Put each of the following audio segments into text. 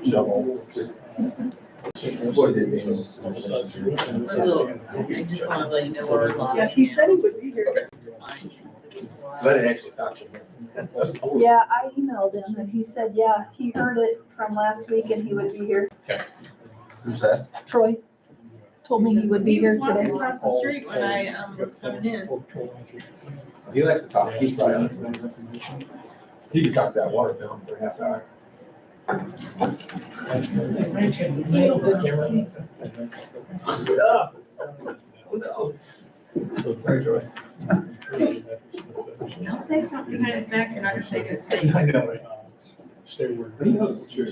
Shovel, just. What did they just? I just want to let you know where we're live. Yeah, he said he would be here. I didn't actually talk to him. Yeah, I emailed him and he said, yeah, he heard it from last week and he would be here. Who's that? Troy told me he would be here He was walking today. across the street when I was coming in. He likes to talk, he's probably on. He can talk to that water fountain for half an hour. Sorry, Joy. I'll say something behind his back, you're not gonna say to his face. I know. Stay where. He knows, sure.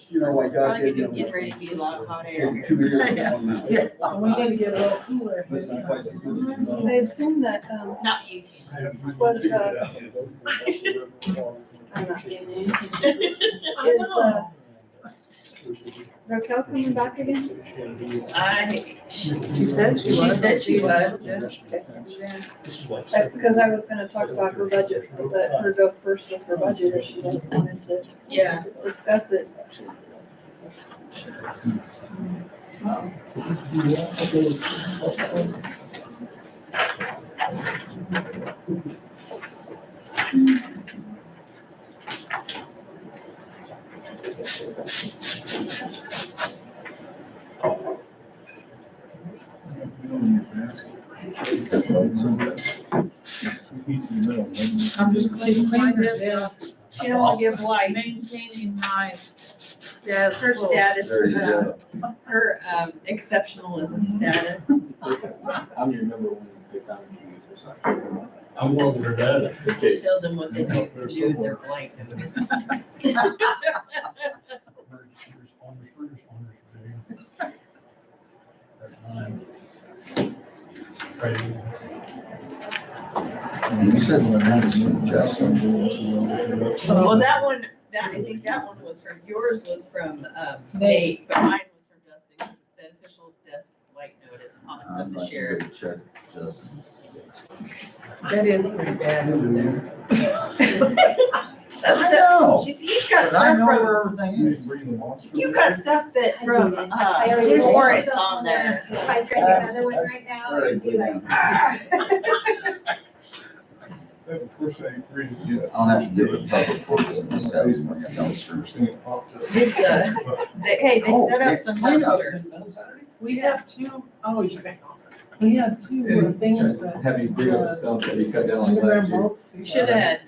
You know, like I Probably did, getting ready to be a lot of hot air. 2 years ago now. So we need to get a little cooler. Listen, twice as much as you I assume that, Not you. was, I'm not getting anything. Is, Raquel coming back again? She said she was. She said she was. Because I was gonna talk about her budget, but let her go first with her budget if she doesn't want to Yeah. discuss it. I'm just cleaning this. She don't want to give light. Maintaining my Yeah, her status, There you go. her exceptionalism status. I'm remember when we picked on the trees or something. I'm willing to that. In case. Tell them what they do with their blank. Emergency responders, first responders are big. There's 9. Right. And you said when that was you, Justin. Well, that one, I think that one was from, yours was from Nate, but mine was from Justin, because it said official desk light notice on it, so the sheriff. Check, Justin. That is pretty bad over there. I know. He's got But I stuff know from, where everything is. you've got stuff that from, already did. warrants on there. If I tried another one right now, it'd be like. I'll have to get with public works and just have them like a dumpster. It's, hey, they set up some dumpsters. We have 2, oh, you're back on. We have 2 things that. Have you dig up a stump that you cut down like underground last year? bolts. We should have had,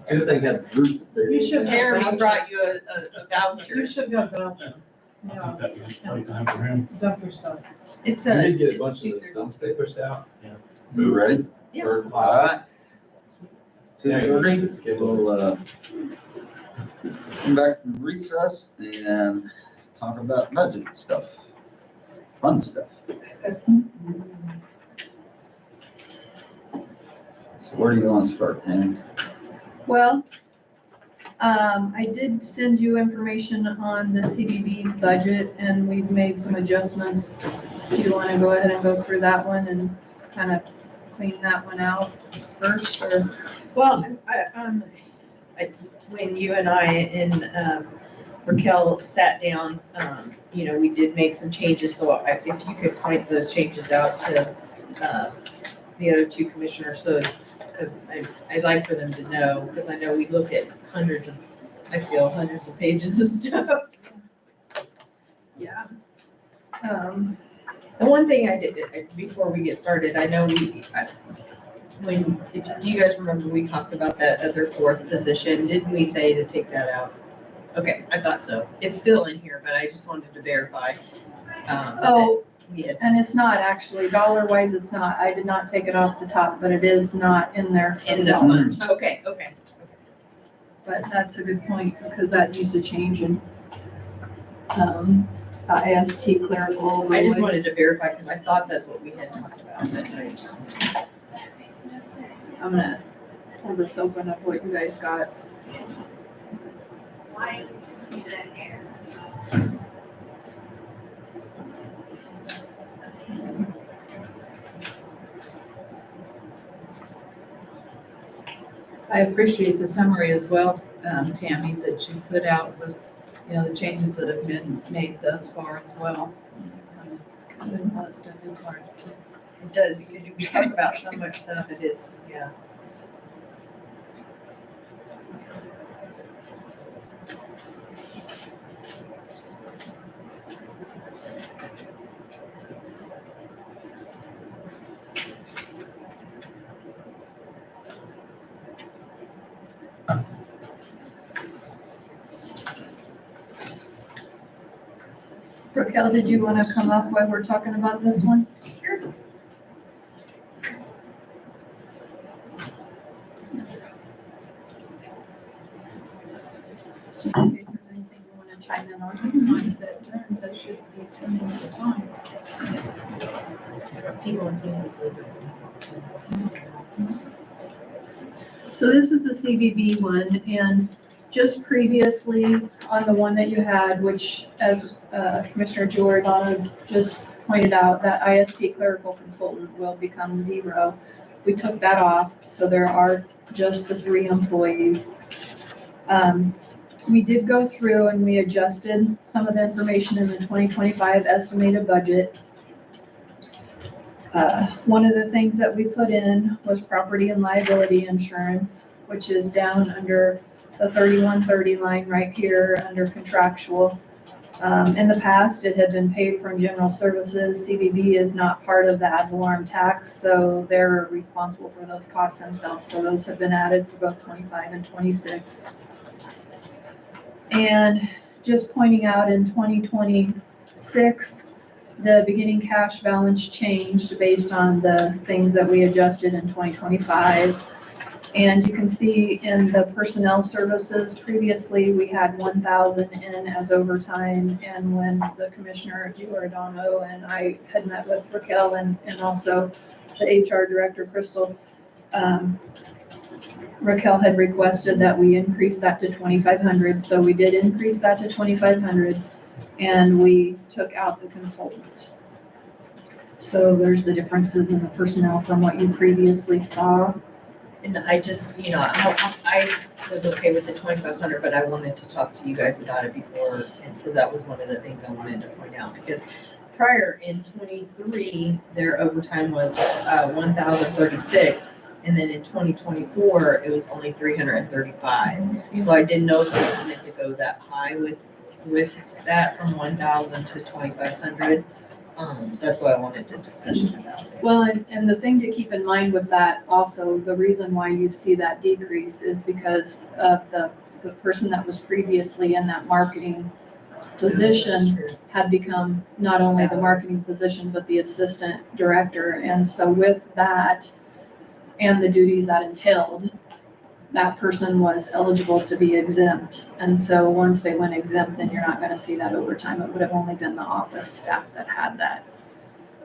Good thing had roots there. You should have. Jeremy voucher. brought you a voucher. You should have voucher. I Yeah, think that was playtime for him. dump your stuff. It's We a. did get a it's bunch of the 230. stumps they pushed out. You ready? Yeah. Or- All right. Yeah, 2:30. it's good. We'll, come back from recess and talk about budget stuff. Fun stuff. So where do you want to start, Tammy? Well, I did send you information on the CBB's budget and we've made some adjustments. Do you want to go ahead and go through that one and kind of clean that one out first or? Well, when you and I and Raquel sat down, we did make some changes, so if you could point those changes out to the other 2 commissioners, so, because I'd like for them to know, because I know we look at hundreds of pages of stuff. Yeah. The one thing I did, before we get started, I know if you guys remember, we talked about that other 4th position, didn't we say to take that out? Okay, I thought so. It's still in here, but I just wanted to verify. Oh, We had, and it's not actually, dollar wise, it's not. I did not take it off the top, but it is not in there. for in the dollars. fund, okay. But that's a good point because that used to change in IST clerical. I just wanted to verify, because I thought that's what we had talked about, but I just. I'm gonna hold this open up what you guys got. I appreciate the summary as well, Tammy, that you put out with, the changes that have been made thus far as well. A lot of stuff is hard to keep. It does, you talk about so much stuff, it is, yeah. Raquel, did you want to come up while we're talking about this one? Sure. Just in case there's anything you want to chime in on. It's nice that turns, I should be turning at the time. So this is the CVB one, and just previously on the one that you had, which as Commissioner Giordano just pointed out, that IST clerical consultant will become 0. We took that off, so there are just the 3 employees. We did go through and we adjusted some of the information in the 2025 estimated budget. One of the things that we put in was property and liability insurance, which is down under the 3130 line right here under contractual. In the past, it had been paid from general services. CVB is not part of the ad valorem tax, so they're responsible for those costs themselves. So those have been added for both 25 and 26. And just pointing out in 2026, the beginning cash balance changed based on the things that we adjusted in 2025. And you can see in the personnel services, previously we had 1,000 in as overtime. And when the Commissioner Giordano and I had met with Raquel and also the HR Director, Crystal, Raquel had requested that we increase that to 2,500. So we did increase that to 2,500 and we took out the consultant. So there's the differences in the personnel from what you previously saw. And I just, I was okay with the 2,500, but I wanted to talk to you guys about it before. And so that was one of the things I wanted to point out, because prior in 23, their overtime was 1,036. And then in 2024, it was only 335. So I didn't know if we wanted to go that high with that from 1,000 to 2,500. That's why I wanted a discussion about it. Well, and the thing to keep in mind with that also, the reason why you see that decrease is because of the person that was previously in that marketing position had become not only the marketing position, but the assistant director. And so with that and the duties that entailed, that person was eligible to be exempt. And so once they went exempt, then you're not going to see that overtime. It would have only been the office staff that had that.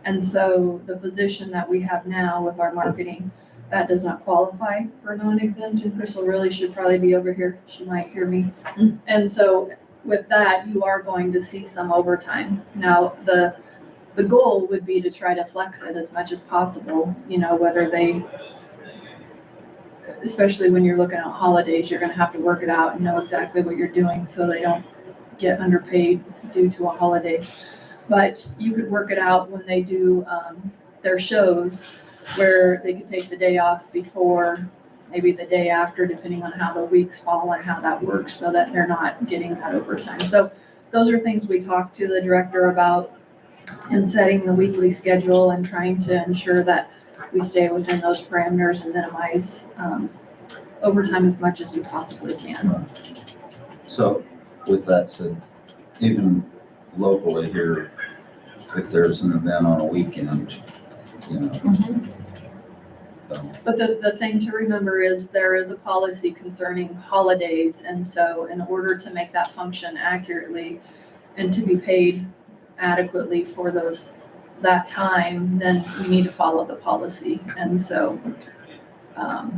And so the position that we have now with our marketing, that does not qualify for non-exempt. And Crystal really should probably be over here. She might hear me. And so with that, you are going to see some overtime. Now, the goal would be to try to flex it as much as possible, whether they, especially when you're looking at holidays, you're going to have to work it out and know exactly what you're doing so they don't get underpaid due to a holiday. But you could work it out when they do their shows where they could take the day off before, maybe the day after, depending on how the weeks fall and how that works, so that they're not getting that overtime. So those are things we talked to the director about in setting the weekly schedule and trying to ensure that we stay within those parameters and minimize overtime as much as we possibly can. So with that said, even locally here, if there's an event on a weekend, so. But the thing to remember is there is a policy concerning holidays. And so in order to make that function accurately and to be paid adequately for that time, then we need to follow the policy. And so that's How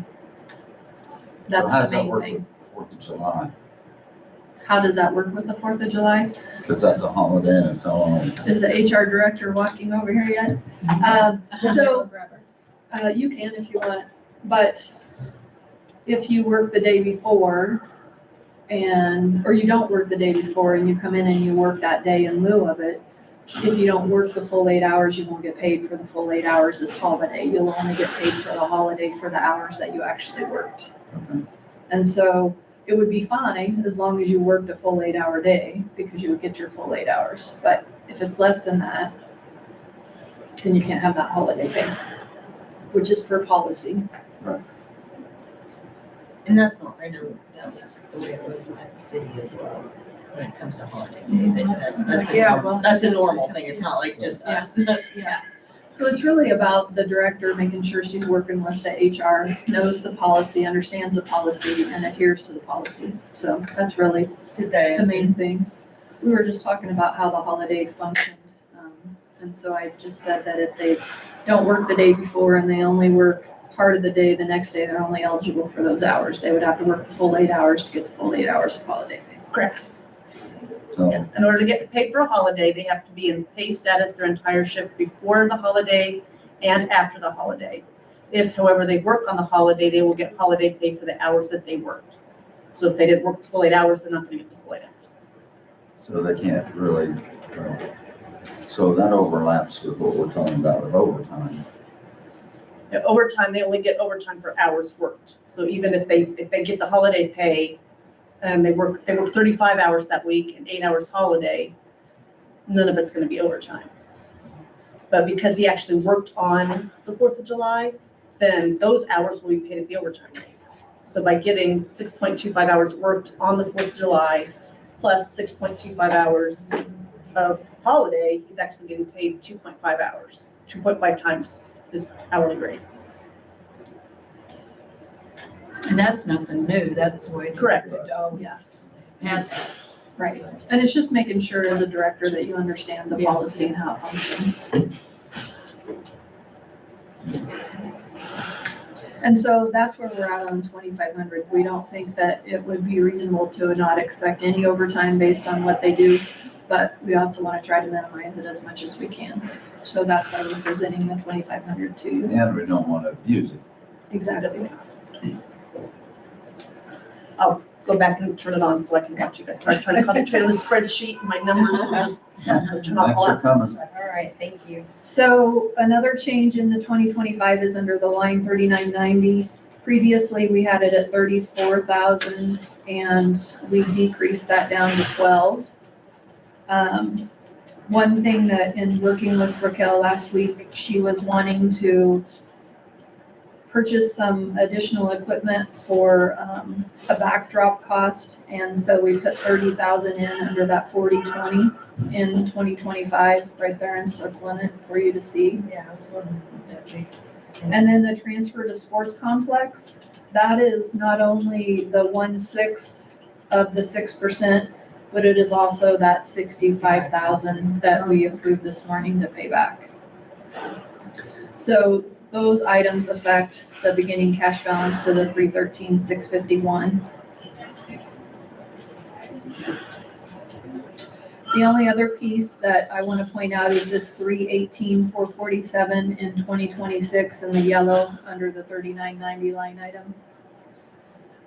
the does that main work thing. with 4th of July? how does that work with the 4th of July? Because that's a holiday and it's all on. Is the HR director walking over here yet? So, you can if you want, but if you work the day before or you don't work the day before and you come in and you work that day in lieu of it, if you don't work the full 8 hours, you won't get paid for the full 8 hours as holiday. You'll only get paid for the holiday for the hours that you actually worked. Okay. And so it would be fine as long as you worked a full 8-hour day because you would get your full 8 hours. But if it's less than that, then you can't have that holiday pay, which is per policy. And that's not, I know that was the way it was at the city as well, when it comes to holiday pay. That's a normal thing, it's not like just us. Yeah. So it's really about the director making sure she's working with the HR, knows the policy, understands the policy, and adheres to the policy. So that's really Did they? the main things. We were just talking about how the holiday functioned. And so I just said that if they don't work the day before and they only work part of the day, the next day, they're only eligible for those hours. They would have to work the full 8 hours to get the full 8 hours of holiday pay. Correct. So, In order to get paid for a holiday, they have to be in pay status their entire shift before the holiday and after the holiday. If, however, they work on the holiday, they will get holiday pay for the hours that they worked. So if they didn't work the full 8 hours, they're not gonna get the full 8 hours. so they can't really, so that overlaps with what we're talking about with overtime. Overtime, they only get overtime for hours worked. So even if they get the holiday pay, and they work 35 hours that week and 8 hours holiday, none of it's gonna be overtime. But because he actually worked on the 4th of July, then those hours will be paid at the overtime rate. So by getting 6.25 hours worked on the 4th of July, plus 6.25 hours of holiday, he's actually getting paid 2.5 hours, 2.5 times his hourly rate. And that's nothing new, that's the way. Correct. It always Yeah. had that. Right. And it's just making sure as a director that you understand the Yeah. policy and how it functions. And so that's where we're at on 2,500. We don't think that it would be reasonable to not expect any overtime based on what they do, but we also want to try to minimize it as much as we can. So that's why we're presenting the 2,500 to you. And we don't want to abuse it. Exactly. I'll go back and turn it on so I can watch you guys. So I was trying to concentrate on the spreadsheet and my numbers were just, so turn off Thanks all for that. coming. All right, thank you. So another change in the 2025 is under the line 3990. Previously, we had it at 34,000 and we decreased that down to 12. One thing that in working with Raquel last week, she was wanting to purchase some additional equipment for a backdrop cost. And so we put 30,000 in under that 40/20 in 2025, right there. I'm circling it for you to see. Yeah, I was wondering what that be. And then the transfer to sports complex, that is not only the 1/6 of the 6%, but it is also that 65,000 that we approved this morning to pay back. So those items affect the beginning cash balance to the 313,651. The only other piece that I want to point out is this 318,447 in 2026 in the yellow under the 3990 line item.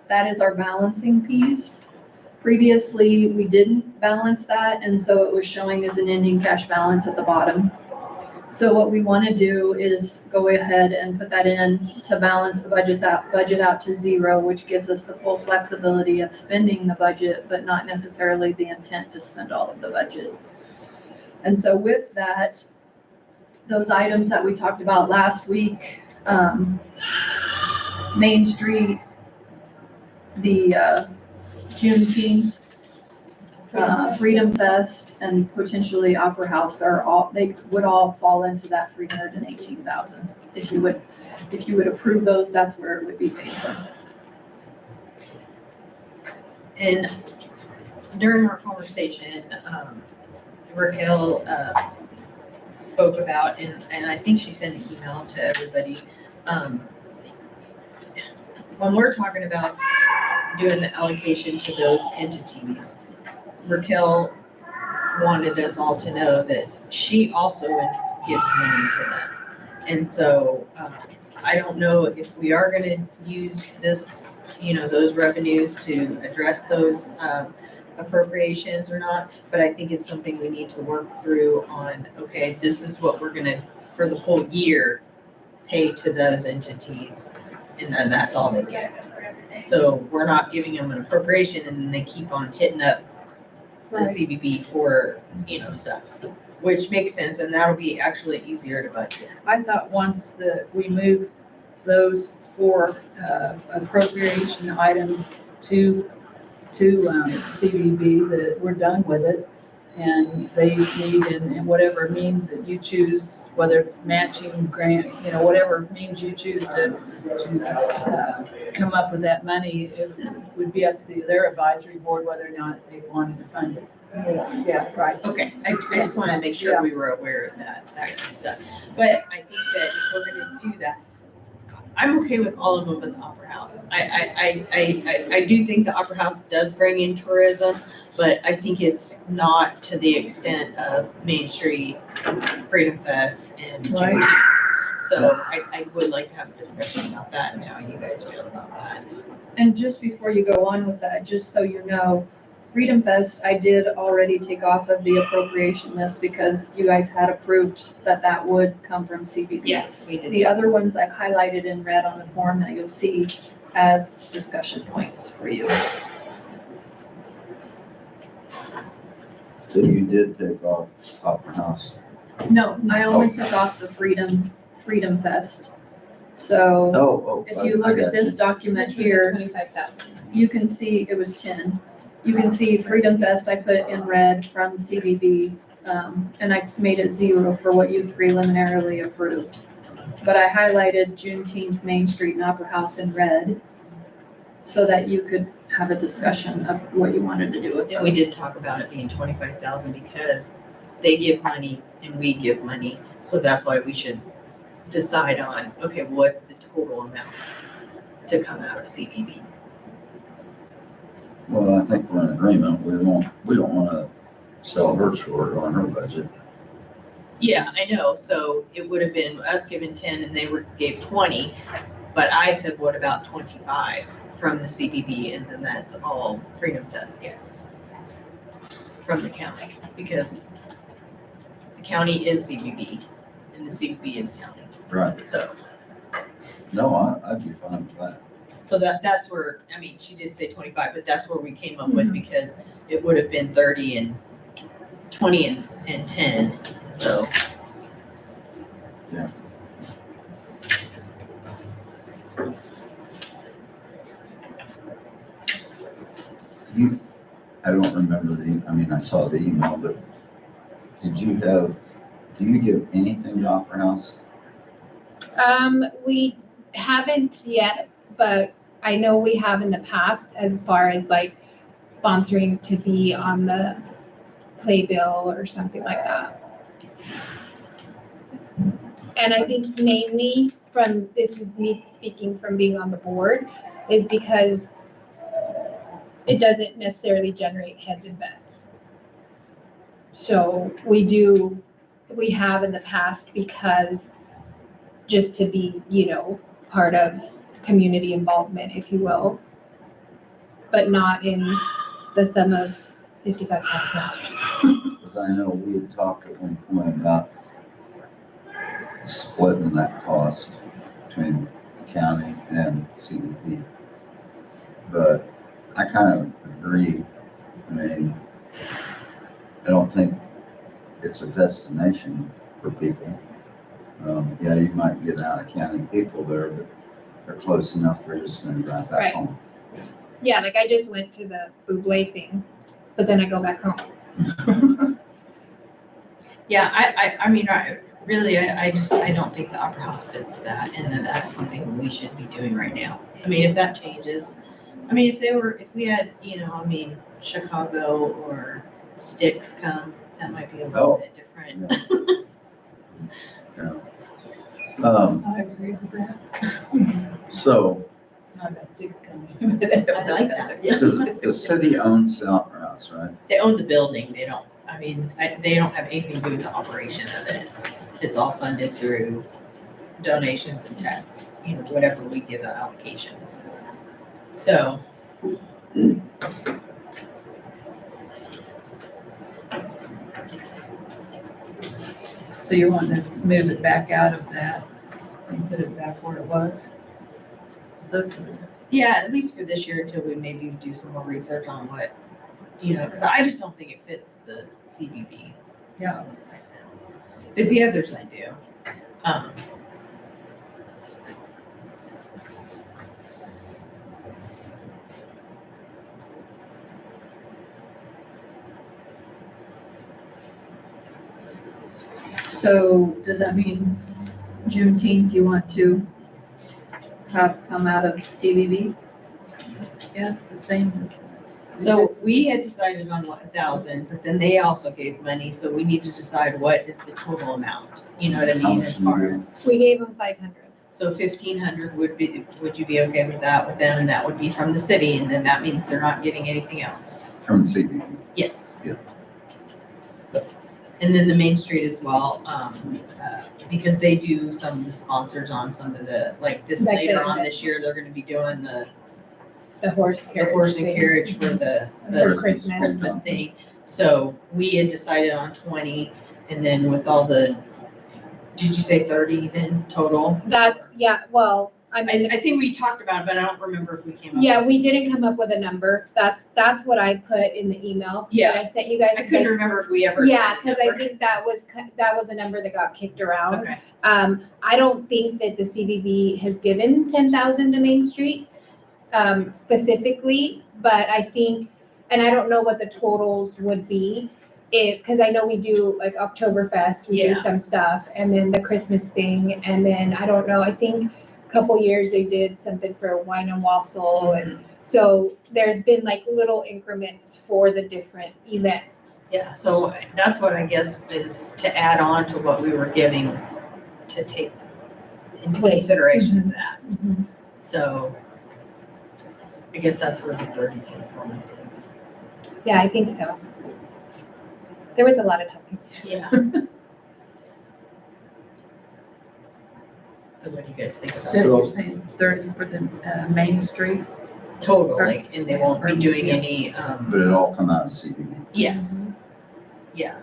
That is our balancing piece. Previously, we didn't balance that, and so it was showing as an ending cash balance at the bottom. So what we want to do is go ahead and put that in to balance the budget out to 0, which gives us the full flexibility of spending the budget, but not necessarily the intent to spend all of the budget. And so with that, those items that we talked about last week, Main Street, the Juneteenth, Freedom Fest, and potentially Opera House they would all fall into that 318,000. If you would approve those, that's where it would be paid from. And during our conversation, Raquel spoke about, and I think she sent an email to everybody. When we're talking about doing the allocation to those entities, Raquel wanted us all to know that she also gives money to them. And so, I don't know if we are gonna use this, those revenues to address those, appropriations or not, but I think it's something we need to work through on, okay, this is what we're gonna, for the whole year, pay to those entities, and then that's all they get. So we're not giving them an appropriation and then they keep on hitting up the Right. CBB for, stuff, which makes sense, and that'll be actually easier to budget. I thought once that we move those four appropriation items to CBB, that we're done with it. And they need, in whatever means that you choose, whether it's matching grant, whatever means you choose to come up with that money, it would be up to their advisory board whether or not they wanted to fund it. Yeah. Right. Okay, I just wanna make sure we were aware of that kind of stuff. But I think that if we're gonna do that, I'm okay with all of them at the Opera House. I do think the Opera House does bring in tourism, but I think it's not to the extent of Main Street, Freedom Fest, and Right. Juneteenth. So I would like to have a discussion about that and how you guys feel about that. And just before you go on with that, just so you know, Freedom Fest, I did already take off of the appropriation list because you guys had approved that would come from CBB. Yes, we did. The other ones I've highlighted in red on the form that you'll see as discussion points for you. So you did take off Opera House. No, I only took off the Freedom Fest. So Oh. if you look at this document here, 25,000. you can see it was 10. You can see Freedom Fest I put in red from CBB, and I made it 0 for what you preliminarily approved. But I highlighted Juneteenth, Main Street, and Opera House in red so that you could have a discussion of what you wanted to do with And we those. did talk about it being 25,000 because they give money and we give money. So that's why we should decide on, okay, what's the total amount to come out of CBB? Well, I think we're in agreement. We don't wanna sell her short on her budget. Yeah, I know. So it would have been us giving 10 and gave 20. But I said, what about 25 from the CBB? And then that's all Freedom Fest gets from the county, because the county is CBB and the CBB is county. Right. So, No, I'd be fine with that. so that's where, she did say 25, but that's where we came up with, because it would have been 30 and 20 and 10. So. Yeah. I don't remember I saw the email, but do you give anything to Opera House? We haven't yet, but I know we have in the past as far as like sponsoring to be on the playbill or something like that. And I think mainly this is me speaking from being on the board, is because it doesn't necessarily generate heads and beds. So we have in the past, because just to be, part of community involvement, if you will, but not in the sum of $55,000. Because I know we had talked at one point about splitting that cost between the county and CDP. But I kind of agree. I don't think it's a destination for people. Yeah, you might get out of county people there, but they're close enough, they're just gonna drive back Right. home. Yeah, like I just went to the Buble thing, but then I go back home. Yeah, I don't think the Opera House fits that, and that that's something we should be doing right now. If that changes, if we had, Chicago or Styx come, that might be a little bit different. Yeah. I agree with that. So, Not that sticks coming. I like that. does the city owns the Opera House? house, right? They own the building, they don't, I mean, they don't have anything to do with the operation of it. It's all funded through donations and tax, you know, whatever we give the allocations. So, So you're wanting to move it back out of that and put it back where it was? So, yeah, at least for this year until we maybe do some more research on what, you know, because I just don't think it fits the CBB. yeah, But the others I do. Um, So does that mean Juneteenth you want to have come out of CVB? yeah, it's the same as. So it's- we had decided on 1,000, but then they also gave money, so we need to decide what is the total amount, you know what I How mean, much as do far you as. We gave them 500. So 1,500 would you be okay with that with them, and that would be from the city, and then that means they're not getting anything else? From CBB. Yes. Yeah. And then the Main Street as well, because they do some of the sponsors on some of the, like this Like later the- on this year, they're gonna be doing the Horse horse and thing. carriage for the For Christmas. Christmas thing. So we had decided on 20, and then with all the, did you say 30 then total? That's, yeah, well, I mean, I think we talked about it, but I don't remember if we came up. yeah, we didn't come up with a number. That's what I put in the email Yeah. that I sent you guys. I couldn't remember if we ever. Yeah, said because a I number. think that was a number that got kicked around. Okay, I don't think that the CVB has given 10,000 to Main Street, specifically, but I think, and I don't know what the totals would be. Because I know we do like Oktoberfest, we do Yeah. some stuff, and then the Christmas thing, and then I don't know, I think a couple years they did something for Wine and Wassail, and so there's been like little increments for the different events. yeah, so that's what I guess is to add on to what we were giving to take into Place. consideration of that. So I guess that's where the 30 came from, I think. Yeah, I think so. There was a lot of talking. Yeah. So what do you guys think about So it? you're saying 30 for the Main Street? Total, like, and they won't be doing Yeah. any, But it all come out of CBB. yes. Yeah,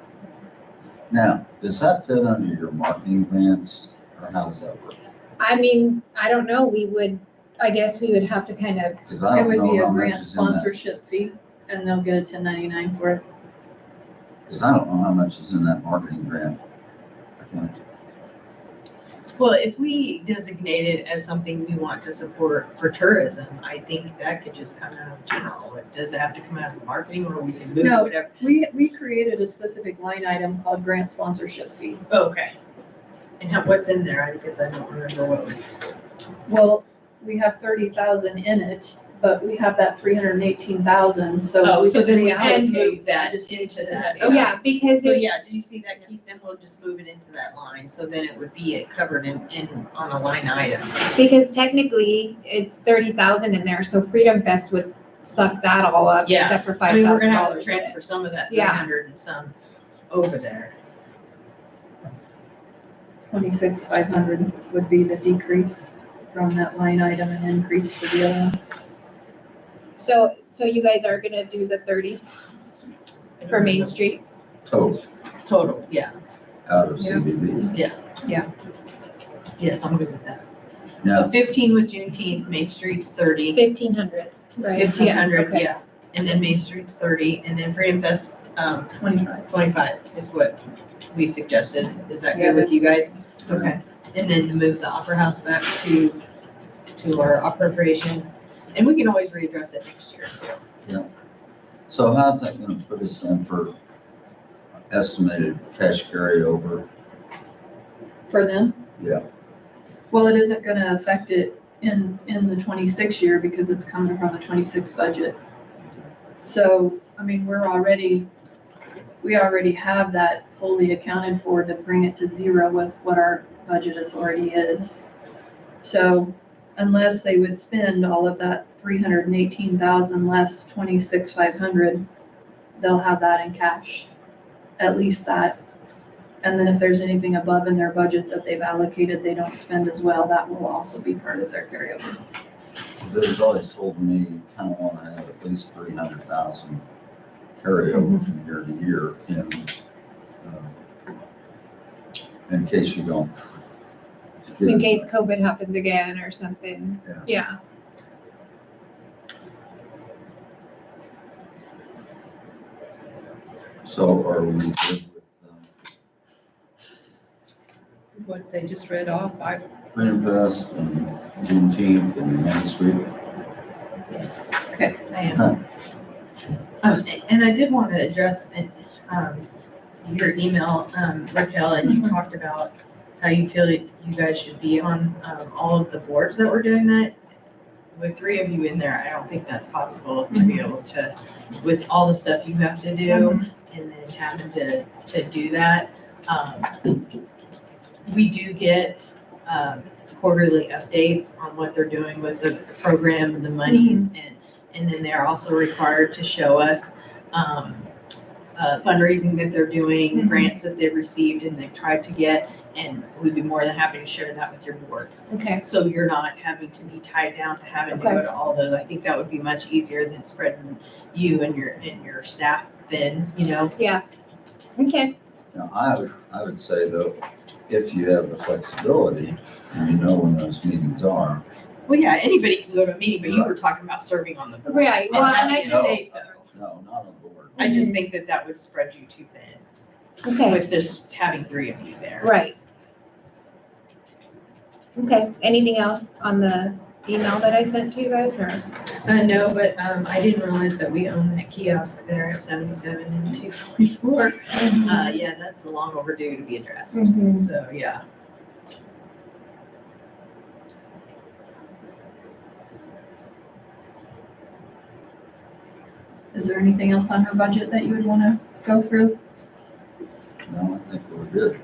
Now, does that fit under your marketing grants, or how does that work? I mean, I don't know, I guess we would have to kind of, Because I It don't would be know a how much grant is in that, sponsorship fee and they'll get a 1099 for it. because I don't know how much is in that marketing grant. account. well, if we designate it as something we want to support for tourism, I think that could just come out of general. It does have to come out of marketing, or we can move No. whatever. We created a specific line item called grant sponsorship fee. Oh, okay. And what's in there? I guess I don't remember what we. Well, we have 30,000 in it, but we have that 318,000, so. Oh, we so could then we just reallocate. move that We just need into to- that. yeah, because So it, yeah, did you see that, Keith? Then we'll just move it into that line, so then it would be covered in on a line item. because technically it's 30,000 in there, so Freedom Fest would suck that all up, Yeah. except for I mean, we're gonna have $5,000. to transfer some of that Yeah. 300 and some over there. 26,500 would be the decrease from that line item and increase to the other one. So you guys are gonna do the 30 for Main Street? Total, Total, yeah. out of Yeah. CBB. Yes, I'm good with that. Now, So 15 with Juneteenth, Main Street's 30. 1,500, right? 1,500, Okay. yeah. And then Main Street's 30, and then Freedom Fest, 25. 25 is what we suggested. Is that Yeah, good with you guys? Yeah. Okay. And then to move the Opera House back to our appropriation. And we can always readdress it next year too. so how's that gonna put us in for estimated cash carryover? For them? Yeah. Well, it isn't gonna affect it in the 26 year because it's coming from the 26 budget. So, I mean, we already have that fully accounted for to bring it to zero with what our budget authority is. So unless they would spend all of that 318,000 less 26,500, they'll have that in cash, at least that. And then if there's anything above in their budget that they've allocated, they don't spend as well, that will also be part of their carryover. It was always told me you kind of want to have at least 300,000 carryover from year to year in case you don't. get In it. case COVID happens again or something. Yeah. Yeah. So are we good with What they just read off, Freedom Fest and Juneteenth and Main Street? Yes. Okay. I am. And I did want to address, your email, Raquel, and you talked about how you feel that you guys should be on, all of the boards that were doing that. With 3 of you in there, I don't think that's possible to be able to, with all the stuff you have to do, and then having to do that. We do get, quarterly updates on what they're doing with the program and the monies, and then they're also required to show us, fundraising that they're doing, grants that they've received and they've tried to get, and we'd be more than happy to share that with your board. Okay. So you're not having to be tied down to having to go to all those. I think that would be much easier than spreading you and your staff thin, you know? Yeah. Okay. Now, I would say though, if you have the flexibility and you know when those meetings are, Well, yeah, anybody can go to a meeting, but you were talking about serving on the board. Right. Well, and I I No. say so. no, not on board. I just think that that would spread you too thin Okay. with just having 3 of you there. Right. Okay. Anything else on the email that I sent to you guys or? No, but I didn't realize that we own that kiosk there at 77 and 244. Yeah, that's long overdue to be addressed. Mhm. So, yeah. Is there anything else on her budget that you would want to go through? No, I think we're good.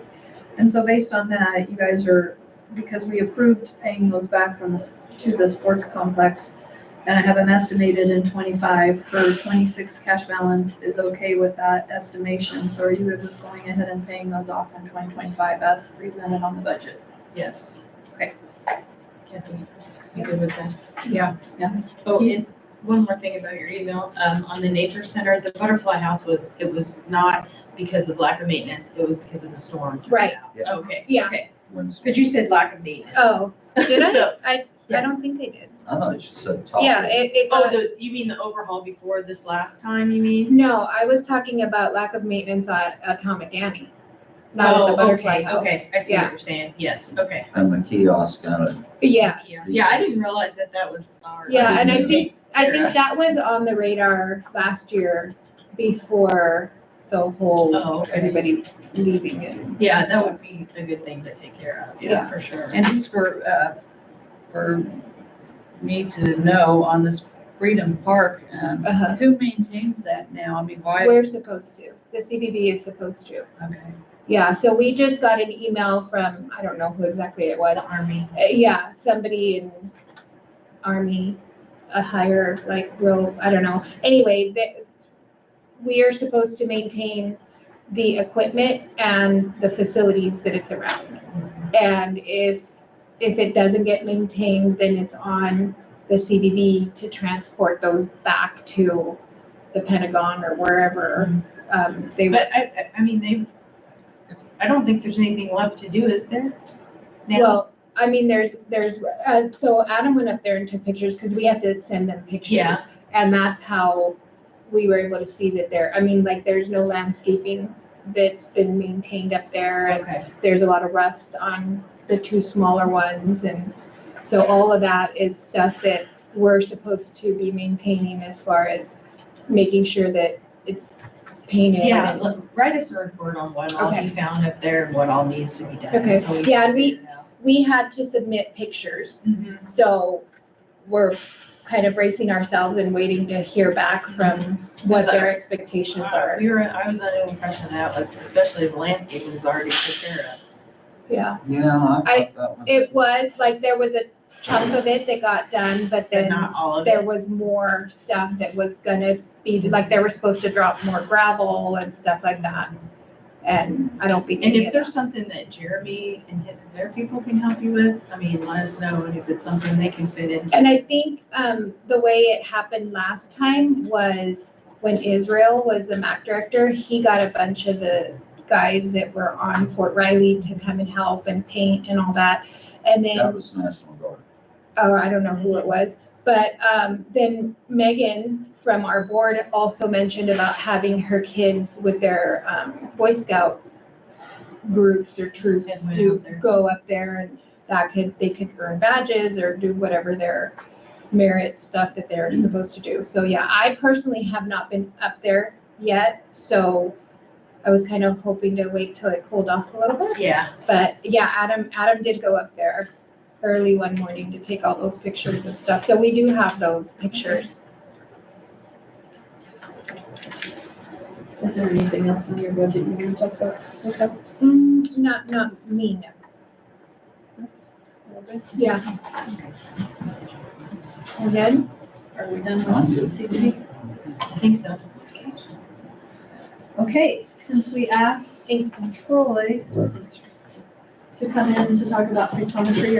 And so based on that, you guys are, because we approved paying those back to the sports complex, and I have them estimated in 25, her 26 cash balance is okay with that estimation. So are you good with going ahead and paying those off in 2025 as presented on the budget? Yes. Okay. Definitely. You good with that? Yeah. Oh, and one more thing about your email, on the nature center, the butterfly house it was not because of lack of maintenance, it was because of the storm. Right. Yeah. Okay. Yeah. Okay, When's- but you said lack of maintenance. Oh, did I? So- I Yeah. don't think I did. I thought you said top. Yeah, it Oh, got, you mean the overhaul before this last time, you mean? no, I was talking about lack of maintenance at Atomic Annie. Not at the butterfly house. Okay, I see Yeah. what you're saying, yes, okay. And the kiosk on it. Yeah. Yeah, I didn't realize that was our. Yeah, and I think Yeah. that was on the radar last year before the whole, Oh, okay. everybody leaving it. Yeah, that would be a good thing to take care of, yeah, Yeah. for sure. and just for me to know on this Freedom Park, Uh-huh. who maintains that now? I mean, why? We're supposed to. The CBB is supposed to. Okay. Yeah, so we just got an email from, I don't know who exactly it was. The Army. Yeah, somebody in Army, a higher, like, real, I don't know. Anyway, we are supposed to maintain the equipment and the facilities that it's around. And if it doesn't get maintained, then it's on the CBB to transport those back to the Pentagon or wherever, they But I mean, I don't think there's anything left to do, is there? Now? Well, I mean, so Adam went up there and took pictures because we have to send them pictures. Yeah. And that's how we were able to see that there's no landscaping that's been maintained up there. And Okay, there's a lot of rust on the 2 smaller ones. And so all of that is stuff that we're supposed to be maintaining as far as making sure that it's painted. yeah, and- look, write us a report on what all Okay. you found up there and what all needs to be done. Okay. so Yeah, can and we- figure it out. We had to submit pictures. Mhm. So we're kind of bracing ourselves and waiting to hear back from what their expectations are. I was under the impression that was, especially the landscaping was already taken care of. Yeah, Yeah, I thought that was. it was, like, there was a chunk of it that got done, but But then not all of there it. was more stuff that was gonna be, like, they were supposed to drop more gravel and stuff like that. And I don't think And any if of there's that. something that Jeremy and their people can help you with, I mean, let us know, and if it's something they can fit into. And I think, the way it happened last time was when Israel was the MAC director, he got a bunch of the guys that were on Fort Riley to come and help and paint and all that. And then That was National Guard. oh, I don't know who it was, but then Megan from our board also mentioned about having her kids with their Boy Scout groups or troops And went to out there. go up there, and they could earn badges or do whatever their merit stuff that they're supposed to do. So yeah, I personally have not been up there yet, so I was kind of hoping to wait till it cooled off a little bit. Yeah, But yeah, Adam did go up there early one morning to take all those pictures and stuff. So we do have those pictures. Is there anything else in your budget you want to talk about? Okay. Not me, no. Yeah. And then, Are we done I'm with good. CBD? I think so. Okay, since we asked Troy to come in to talk about pictometry,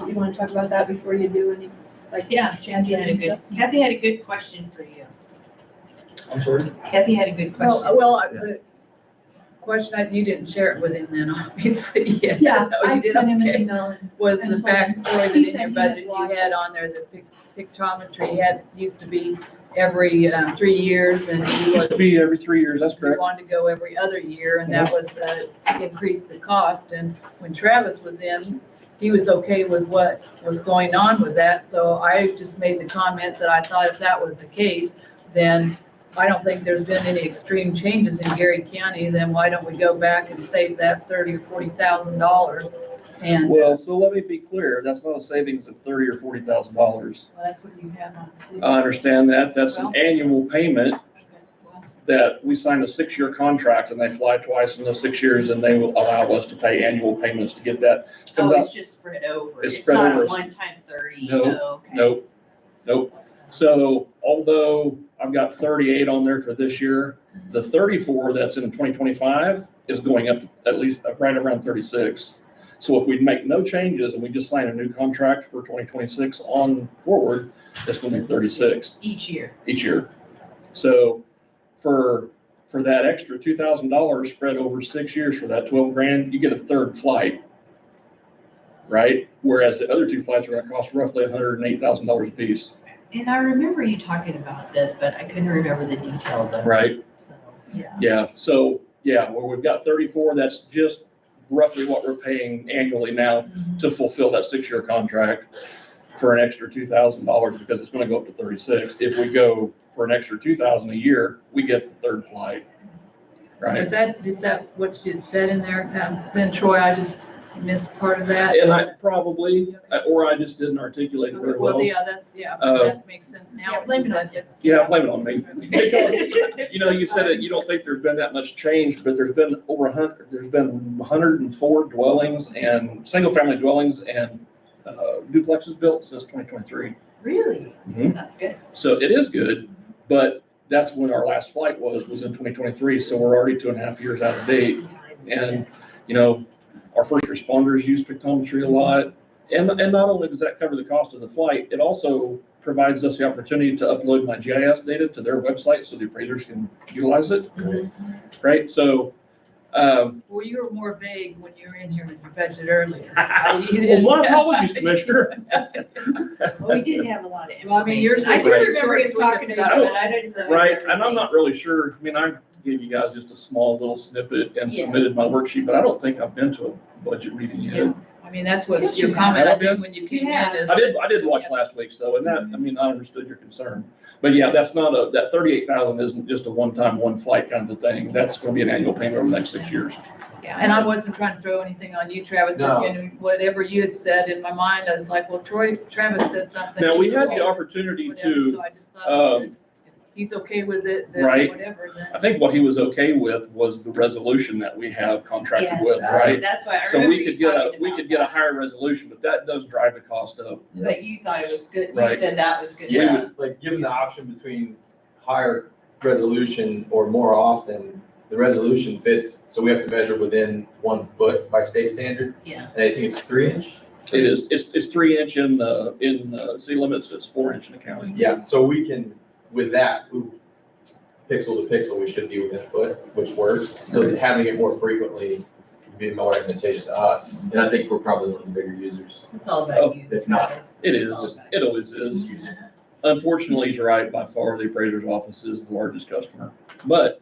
you want to talk about that before you do any, like, Yeah, Kathy had a changes and good, Kathy had a good question for you. I'm sorry? Kathy had a good question. The question, you didn't share it with him then, obviously, yeah. Yeah, No, you I did, sent him an okay. email. Was and the told fact, him. Troy, that He in said your he budget, had you watched. had on there, the pictometry used to be every 3 years, and you Used to be every 3 years, that's correct. wanted to go every other year, and that was to increase the cost. And when Travis was in, he was okay with what was going on with that, so I just made the comment that I thought if that was the case, then I don't think there's been any extreme changes in Geary County, then why don't we go back and save that $30,000 or $40,000? And Well, so let me be clear, that's not a savings of $30,000 or $40,000. well, that's what you have on. I understand that, that's an annual payment Well, that we signed a 6-year contract, and they fly twice in those 6 years, and they will allow us to pay annual payments to get that. Oh, Comes out, it's just spread over. It's It's spread not over. a one-time 30. No, Oh, okay. Nope. So although I've got 38 on there for this year, the 34 that's in 2025 is going up at least right around 36. So if we make no changes and we just sign a new contract for 2026 on forward, it's going to be 36 Each year. each year. So for that extra $2,000 spread over 6 years for that 12 grand, you get a third flight, right? Whereas the other 2 flights are going to cost roughly $108,000 a piece, And I remember you talking about this, but I couldn't remember the details of it. right? So, yeah. Yeah, so, yeah, where we've got 34, that's just roughly what we're paying annually now to fulfill that 6-year contract for an extra $2,000 because it's gonna go up to 36. If we go for an extra 2,000 a year, we get the third flight, right? is that what you had said in there? Then Troy, I just missed part of that. And I probably, or I just didn't articulate it very Well, well. yeah, that makes sense now. Yeah, what blame you it on said. Yeah, blame it on me. You know, you said it, you don't think there's been that much change, but there's been over 100, there's been 104 dwellings and single-family dwellings and duplexes built since 2023. Really? Mhm. That's good. So it is good, but that's when our last flight was in 2023, so we're already 2.5 years out of date. And, you know, our first responders use pictometry a lot. And not only does that cover the cost of the flight, it also provides us the opportunity to upload my GIS data to their website so the appraisers can utilize it, right? So, Well, you were more vague when you were in here with your budget earlier. well, my apologies, Commissioner. Well, we did have a lot of Well, I mean, yours information. I was do very remember short, him sweet, and talking about it, but I didn't remember Right, and I'm everything. not really sure, I mean, I gave you guys just a small little snippet and Yeah. submitted my worksheet, but I don't think I've been to a budget meeting yet. Yeah. I mean, that's what Yes, your you comment, I have. think, when you came Yeah. in is. I did watch last week's though, and that, I mean, I understood your concern. But yeah, that's not that 38,000 isn't just a one-time, one flight kind of thing. That's gonna be an annual payment over the next 6 years. Yeah, and I wasn't trying to throw anything on you, Travis, but No. in whatever you had said in my mind, I was like, well, Travis said something. Now, we he's had okay, the opportunity whatever, to, So I just thought, if he's okay with it, then Right. whatever, then. I think what he was okay with was the resolution that we have contracted Yes, with, right? That's why I So remember we you could get talking we about could get a that. higher resolution, but that does drive the cost up. But you thought it was good, you Right. said that was good. Yeah, like given the option between higher resolution or more often, the resolution fits, so we have to measure within 1 foot by state standard. Yeah. And I think it's 3 inch. It is, it's 3 inch in city limits, it's 4 inch in the county. Yeah, so we can, with that, pixel to pixel, we should be within a foot, which works. So that having it more frequently would be more advantageous to us. And I think we're probably one of the bigger users. It's all Oh, about you. if not, Travis. It It's all is, about it always is. Unfortunately, you're right, by far the appraiser's office is the largest customer. But,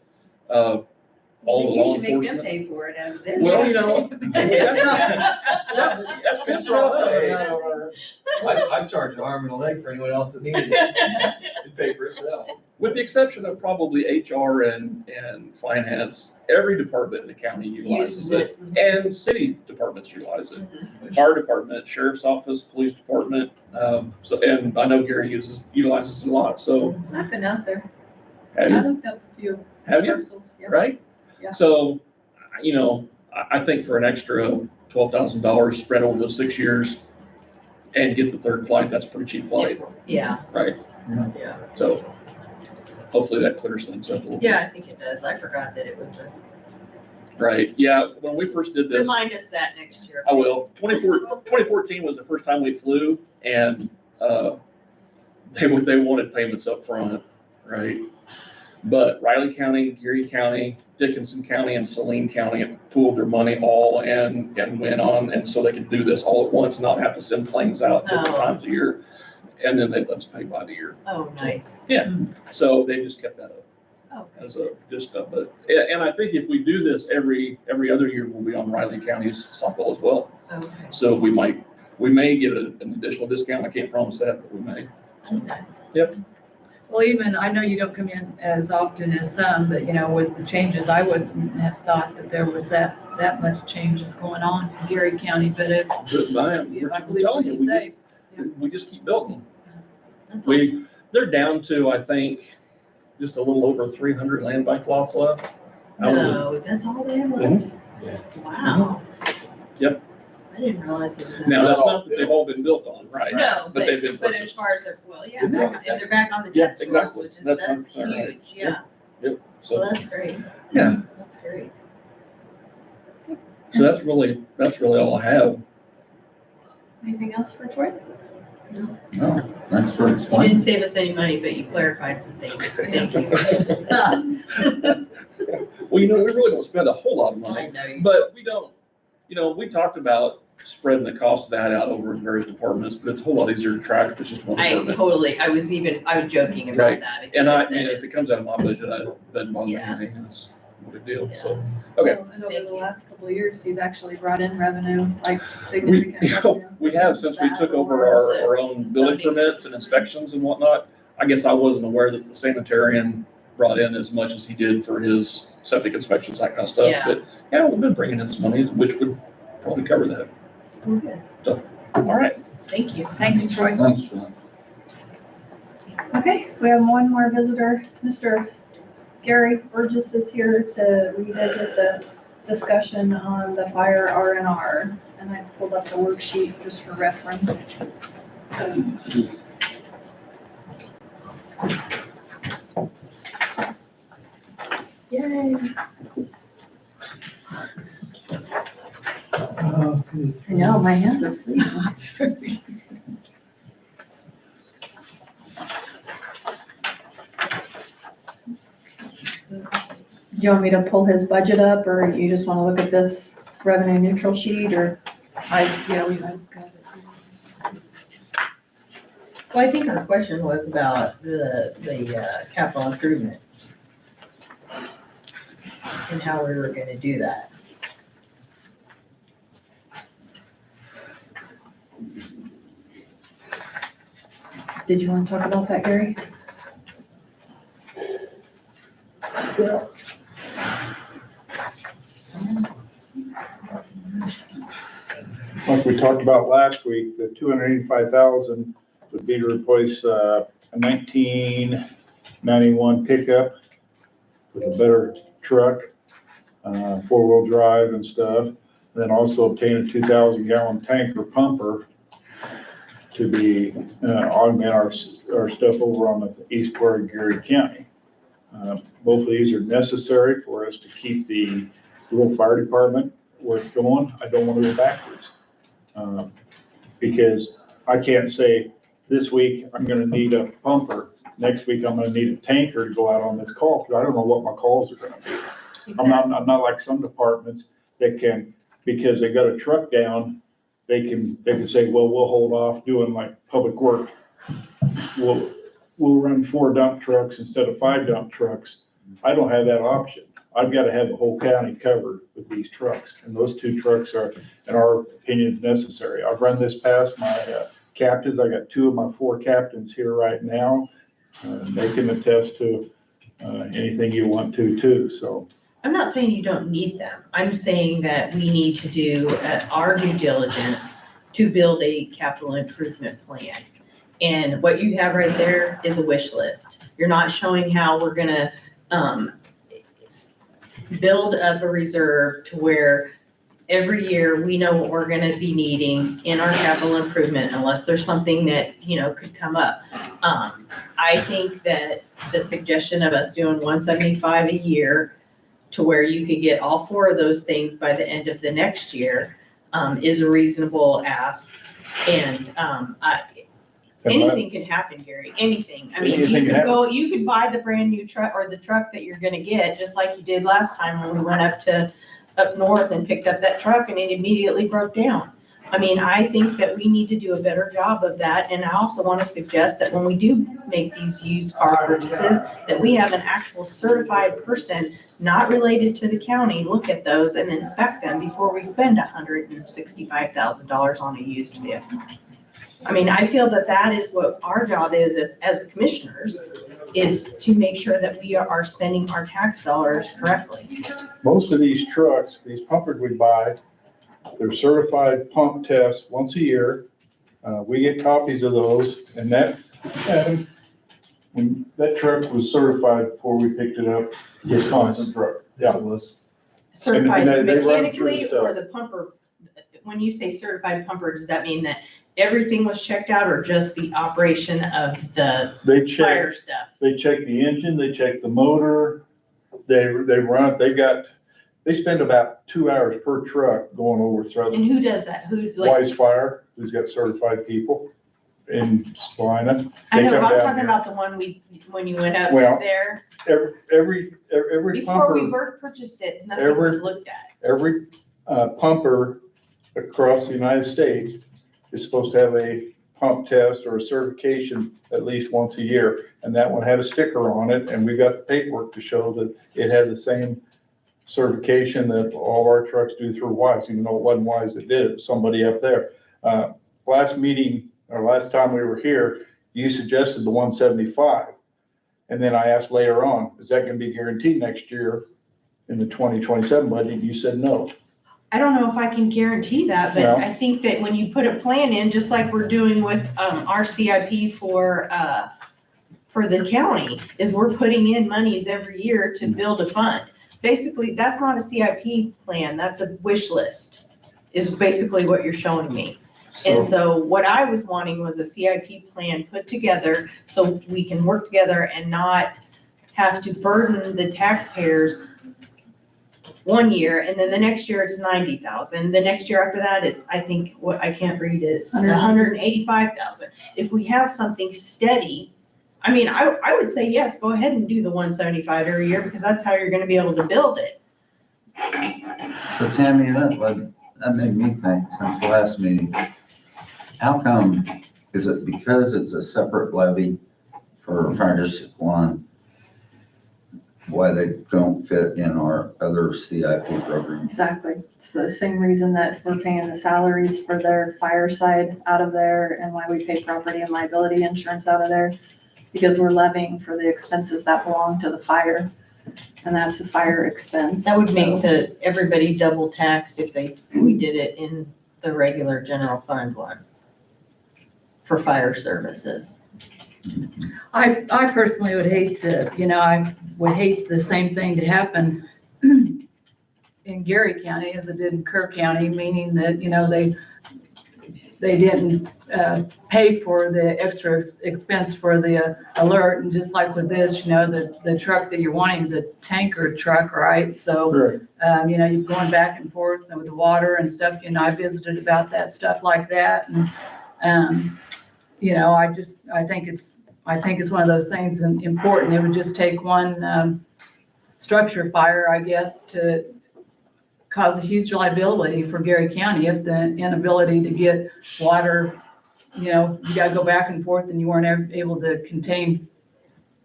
all the You law should make them enforcement. pay for it out of their. Well, you know, that's been brought up. I'd charge an arm and a leg for anyone else that needs it. It'd pay for itself. With the exception of probably HR and finance, every department in the county utilizes it. And city departments utilize it. Mhm. Fire department, sheriff's office, police department, so, and I know Geary utilizes it a lot, so. I've been out there. Have I you? looked up a few Have you? parcels. Yeah. Right? Yeah. So, you know, I think for an extra $12,000 spread over those 6 years and get the third flight, that's a pretty cheap flight, Yeah, right? yeah. So hopefully that clears things up a little bit. Yeah, I think it does. I forgot that it was a, Right, yeah, when we first did this, remind us that next year. I will, 2014 was the first time we flew and, they wanted payments up front, right? But Riley County, Geary County, Dickinson County, and Saline County pooled their money all and went on, and so they could do this all at once, and not have to send planes out different Oh. times a year. And then they let us pay by the year. Oh, nice. So they just kept that up Okay. as a, just, but, and I think if we do this every other year, we'll be on Riley County's softball as well. Okay. So we may get an additional discount. I can't promise that, but we may. Nice. Well, even, I know you don't come in as often as some, but you know, with the changes, I wouldn't have thought that there was that much changes going on in Geary County, but it, But I'm I believe telling what you, you say. we just keep building. That's awesome. They're down to, I think, just a little over 300 land bank lots left. No, that's all they have left? Yeah. Wow. Yep. I didn't realize it was that. Now, that's Not all not that they've all been built on, right? No, But they've been but as purchased. far as, well, yeah, It's and not- they're back on the Yeah, tax rolls, exactly. which is, That's that's 100% right. huge, yeah. Well, So, that's great. Yeah. That's great. so that's really all I have. Anything else for Troy? No, thanks for You explaining. didn't save us any money, but you clarified some things, so thank you. Well, you know, we really don't spend a whole lot of money, I know you. but we don't, you know, we talked about spreading the cost of that out over various departments, but it's a whole lot easier to track if it's just one I department. totally, I was joking about Right. that. And except that if it it's- comes out of my budget, I don't, doesn't bother me Yeah. anything, it's no big deal, so. Okay. Well, and over Thank the you. last couple of years, he's actually brought in revenue, like We, significant revenue. we have, since we took over our own building permits and inspections and whatnot. I guess I wasn't aware that the sanitarian brought in as much as he did for his septic inspections, that kind of stuff. Yeah. But, yeah, we've been bringing in some money, which would probably cover that. Okay. All right. Thank you. thanks, Troy. Thanks for that. Okay, we have one more visitor. Mr. Gary Burgess is here to revisit the discussion on the fire R&R. And I pulled up the worksheet just for reference. Yay. I know, my hands are freezing. Do you want me to pull his budget up, or you just want to look at this revenue neutral sheet, or? I've got it. Well, I think our question was about the capital improvement and how we were gonna do that. Did you want to talk about that, Gary? Like we talked about last week, the 285,000 would be to replace a 19 91 pickup with a better truck, four-wheel drive and stuff. Then also obtain a 2,000 gallon tanker pumper to be, augment our stuff over on the east part of Geary County. Both of these are necessary for us to keep the rural fire department where it's going. I don't want to go backwards. Because I can't say this week I'm gonna need a pumper, next week I'm gonna need a tanker to go out on this call, because I don't know what my calls are gonna be. I'm not like some departments that can, because they got a truck down, they can say, well, we'll hold off doing like public work. We'll run 4 dump trucks instead of 5 dump trucks. I don't have that option. I've got to have the whole county covered with these trucks, and those 2 trucks are, in our opinion, necessary. I've run this past my captains. I got 2 of my 4 captains here right now. They can attest to anything you want to too, so. I'm not saying you don't need them. I'm saying that we need to do our due diligence to build a capital improvement plan. And what you have right there is a wish list. You're not showing how we're gonna build up a reserve to where every year we know what we're gonna be needing in our capital improvement, unless there's something that, could come up. I think that the suggestion of us doing 175 a year to where you could get all 4 of those things by the end of the next year, is a reasonable ask. And, anything can happen, Gary, anything. I mean, Anything can you could buy the brand new truck or the truck that you're gonna get, just like you did last time when we went up north and picked up that truck and it immediately broke down. I mean, I think that we need to do a better job of that. And I also want to suggest that when we do make these used car purchases, that we have an actual certified person not related to the county look at those and inspect them before we spend $165,000 on a used vehicle. I mean, I feel that that is what our job is as commissioners, is to make sure that we are spending our tax dollars correctly. Most of these trucks, these pumpers we buy, they're certified pump tests once a year. We get copies of those, and when that truck was certified before we picked it up. Yes, it was. Truck. Yeah, Yeah. it was. Certified they run through the mechanically stuff. or the pumper? When you say certified pumper, does that mean that everything was checked out or just the operation of the They check, fire stuff? they check the engine, they check the motor, they run, they spend about 2 hours per truck going over through. And who does that? Wise Fire, who's got certified people in Salina. I They know, come I'm down talking here. about the one when you went up Well, there. Every Before we pumper, purchased it, nothing was looked at. every pumper across the United States is supposed to have a pump test or a certification at least once a year. And that one had a sticker on it, and we got the paperwork to show that it had the same certification that all of our trucks do through Wise, even though it wasn't Wise that did it, it was somebody up there. Last meeting, or last time we were here, you suggested the 175. And then I asked later on, is that gonna be guaranteed next year in the 2027 budget? And you said no. I don't know if I can guarantee that, but Well- I think that when you put a plan in, just like we're doing with, our CIP for the county, is we're putting in monies every year to build a fund. Basically, that's not a CIP plan, that's a wish list, is basically what you're showing me. And so what I was wanting was a CIP plan put together so we can work together and not have to burden the taxpayers one year, and then the next year it's 90,000. The next year after that, it's, I think, I can't read it, it's 185,000. If we have something steady, I mean, I would say, yes, go ahead and do the 175 every year, because that's how you're gonna be able to build it. So Tammy, that made me think since the last meeting, how come, is it because it's a separate levy for Fire District 1? Why they don't fit in our other CIP programs? Exactly. It's the same reason that we're paying the salaries for their fire side out of there and why we pay property and liability insurance out of there. Because we're levying for the expenses that belong to the fire. And that's the fire expense. That would make So- everybody double taxed if we did it in the regular general fund one for fire services. I personally would hate to, I would hate the same thing to happen in Geary County as it did in Kerr County, meaning that, they didn't pay for the extra expense for the alert. And just like with this, the truck that you're wanting is a tanker truck, right? So, Right. you're going back and forth with the water and stuff. I visited about that stuff like that. And, I think it's one of those things important. It would just take one structure fire, I guess, to cause a huge liability for Geary County if the inability to get water, you gotta go back and forth and you weren't able to contain.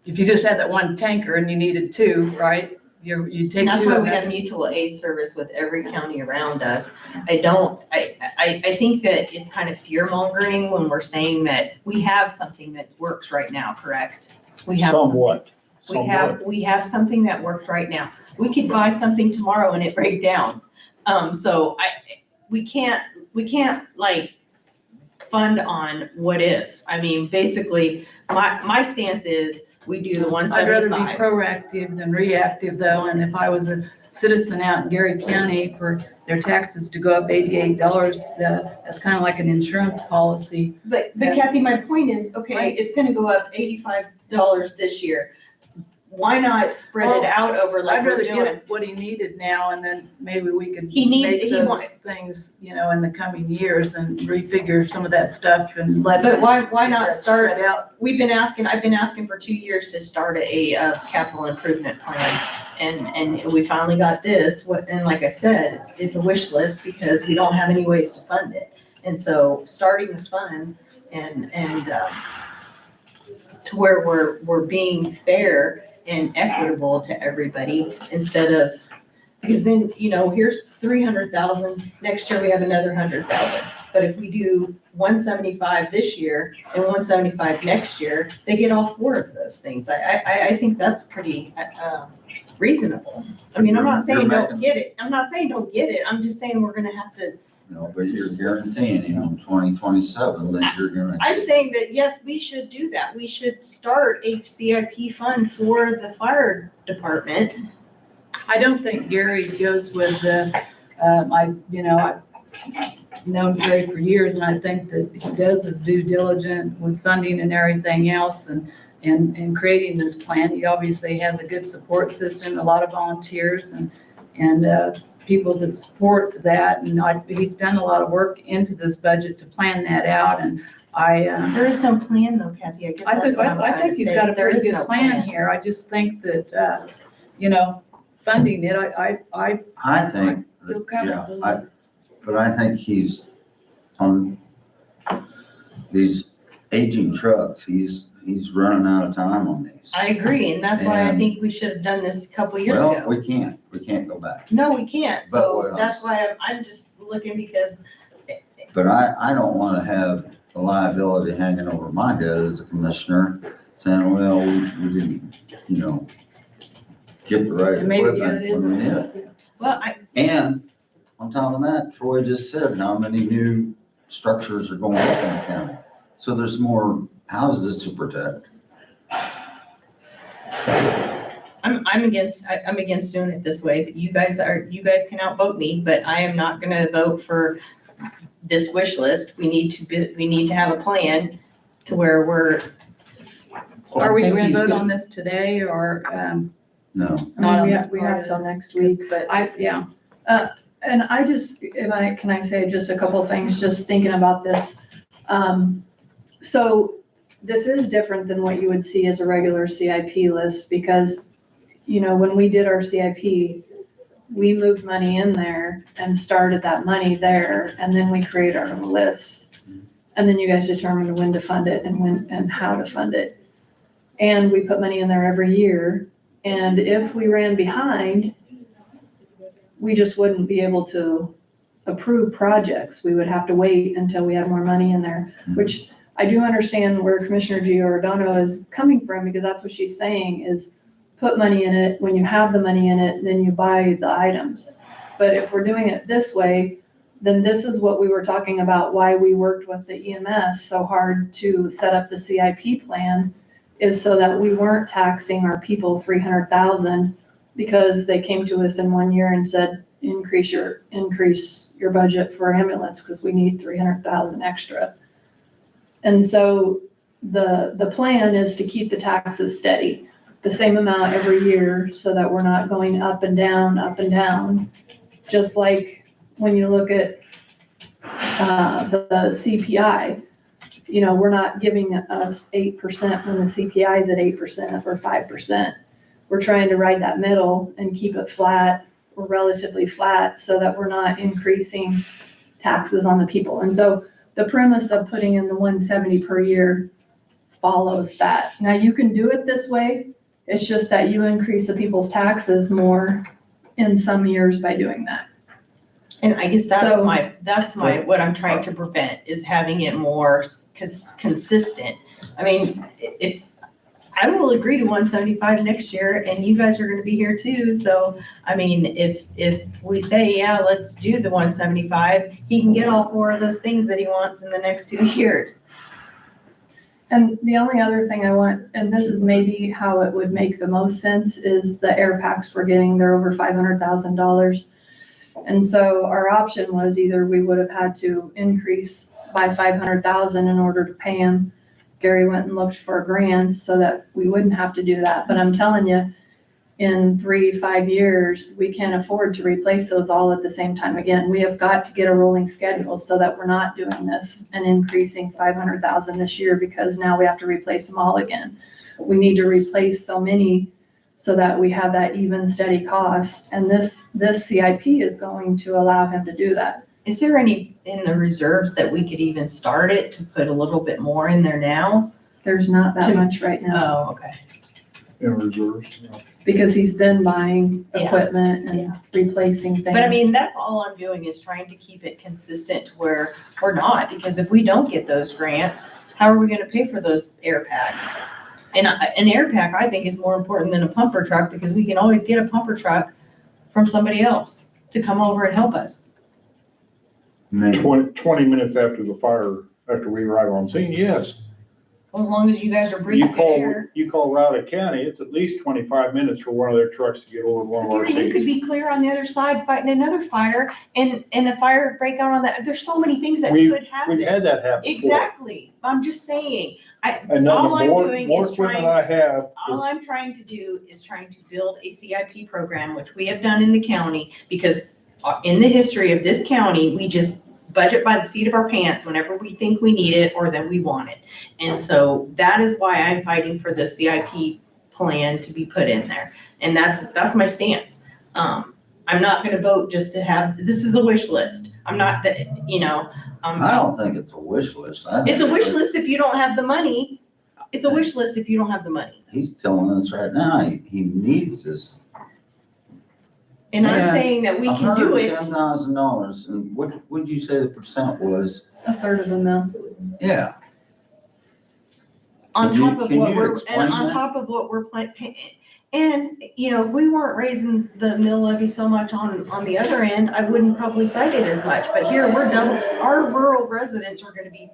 If you just had that one tanker and you needed two, right? You take And that's two why of we have them. mutual aid service with every county around us. I think that it's kind of fear mongering when we're saying that we have something that works right now, correct? We have something. Somewhat. We have something that works right now. We could buy something tomorrow and it break down. We can't like fund on what ifs. I mean, basically, my stance is we do the I'd rather be 175. proactive than reactive though, and if I was a citizen out in Geary County for their taxes to go up $88, that's kind of like an insurance policy. But Yeah. Kathy, my point is, okay, Right. it's gonna go up $85 this year. Why not spread it out over like I'd we're rather doing? get what he needed now, and then maybe we could He make those wants- things, in the coming years and refigure some of that stuff and let. But why not that start? spread out? I've been asking for 2 years to start a capital improvement plan. And we finally got this, and like I said, it's a wish list because we don't have any ways to fund it. And so starting the fund and to where we're being fair and equitable to everybody instead of, because then, here's 300,000, next year we have another 100,000. But if we do 175 this year and 175 next year, they get all 4 of those things. I think that's pretty reasonable. I mean, I'm not saying don't get it. I'm just saying we're gonna have to, But you're guaranteeing, 2027 that you're gonna. I'm saying that, yes, we should do that. We should start a CIP fund for the fire department. I don't think Gary goes with I've known Gary for years, and I think that he does his due diligence with funding and everything else and creating this plan. He obviously has a good support system, a lot of volunteers and people that support that. And he's done a lot of work into this budget to plan that out. And There is no plan though, Kathy. I guess that's what I'm I trying think to he's say. got a There pretty is good no plan here. I just think that, funding it, I I think, feel that- comfortable. yeah, but I think he's on these aging trucks, he's running out of time on these. I agree, and that's why I And- think we should have done this a couple years Well, ago. we can't go back. No, we can't, But so what that's else? why I'm just looking because, But I don't wanna have the liability hanging over my head as a commissioner, saying, well, we didn't, get the right And maybe, yeah, equipment it is. when we need it. well, And on top of that, Troy just said how many new structures are going up in the county. So there's more houses to protect. I'm against doing it this way, but you guys can outvote me, but I am not gonna vote for this wish list. We need to have a plan to where we're, Are we I think going he's to vote good. on this today or, No, not on this We part have of till it? next week, but. Yeah. And I just, can I say just a couple of things, just thinking about this? So this is different than what you would see as a regular CIP list because, when we did our CIP, we moved money in there and started that money there, and then we create our own lists. And then you guys determined when to fund it and when, and how to fund it. And we put money in there every year. And if we ran behind, we just wouldn't be able to approve projects. We would have to wait until we had more money in there, which I do understand where Commissioner Giordano is coming from, because that's what she's saying is put money in it. When you have the money in it, then you buy the items. But if we're doing it this way, then this is what we were talking about, why we worked with the EMS so hard to set up the CIP plan, is so that we weren't taxing our people 300,000 because they came to us in one year and said, increase your budget for ambulance because we need 300,000 extra. And so the plan is to keep the taxes steady, the same amount every year, so that we're not going up and down. Just like when you look at the CPI, you know, we're not giving us 8% when the CPI is at 8% or 5%. We're trying to ride that middle and keep it flat or relatively flat so that we're not increasing taxes on the people. And so the premise of putting in the 170 per year follows that. Now you can do it this way. It's just that you increase the people's taxes more in some years by doing that. And I guess So- that's my, what I'm trying to prevent is having it more consistent. I mean, if, I will agree to 175 next year and you guys are gonna be here too. So, I mean, if we say, yeah, let's do the 175, he can get all 4 of those things that he wants in the next 2 years. And the only other thing I want, and this is maybe how it would make the most sense, is the air packs we're getting, they're over $500,000. And so our option was either we would have had to increase by 500,000 in order to pay him. Gary went and looked for grants so that we wouldn't have to do that. But I'm telling you, in 3-5 years, we can't afford to replace those all at the same time again. We have got to get a rolling schedule so that we're not doing this and increasing 500,000 this year because now we have to replace them all again. We need to replace so many so that we have that even steady cost. And this CIP is going to allow him to do that. Is there any in the reserves that we could even start it to put a little bit more in there now? There's not that much right now Oh, okay. In reserves. because he's been buying Yeah. equipment and replacing things. But I mean, that's all I'm doing is trying to keep it consistent to where we're not, because if we don't get those grants, how are we gonna pay for those air packs? And an air pack, I think, is more important than a pumper truck, because we can always get a pumper truck from somebody else to come over and help us. Maybe. 20 minutes after the fire, after we arrive on scene, yes. Well, as long as you guys are breathing good air. You call Rouda County, it's at least 25 minutes for one of their trucks to get over one of our You could scenes. be clear on the other side fighting another fire and a fire break out on that. There's so many things that We've- could happen. We've had that happen before. Exactly. I'm just saying, And then all the I'm more doing more is equipment trying- I have, all I'm trying to do is trying to build a CIP program, which we have done in the county, because in the history of this county, we just budget by the seat of our pants whenever we think we need it or that we want it. And so that is why I'm fighting for the CIP plan to be put in there. And that's my stance. I'm not gonna vote just to have, this is a wish list. I'm not that, I don't think it's a wish list. I think it's a wish list if you don't have the money. It's a wish list if you don't have the money. He's telling us right now, he needs this. And I'm Yeah, saying that we can do it. $110,000, and what would you say the percent was? A third of a mil. Yeah, On Can you- top of can what you we're, explain and on that? top of what we're paying. And, if we weren't raising the mill levy so much on the other end, I wouldn't probably fight it as much. But here, we're double, our rural residents are gonna be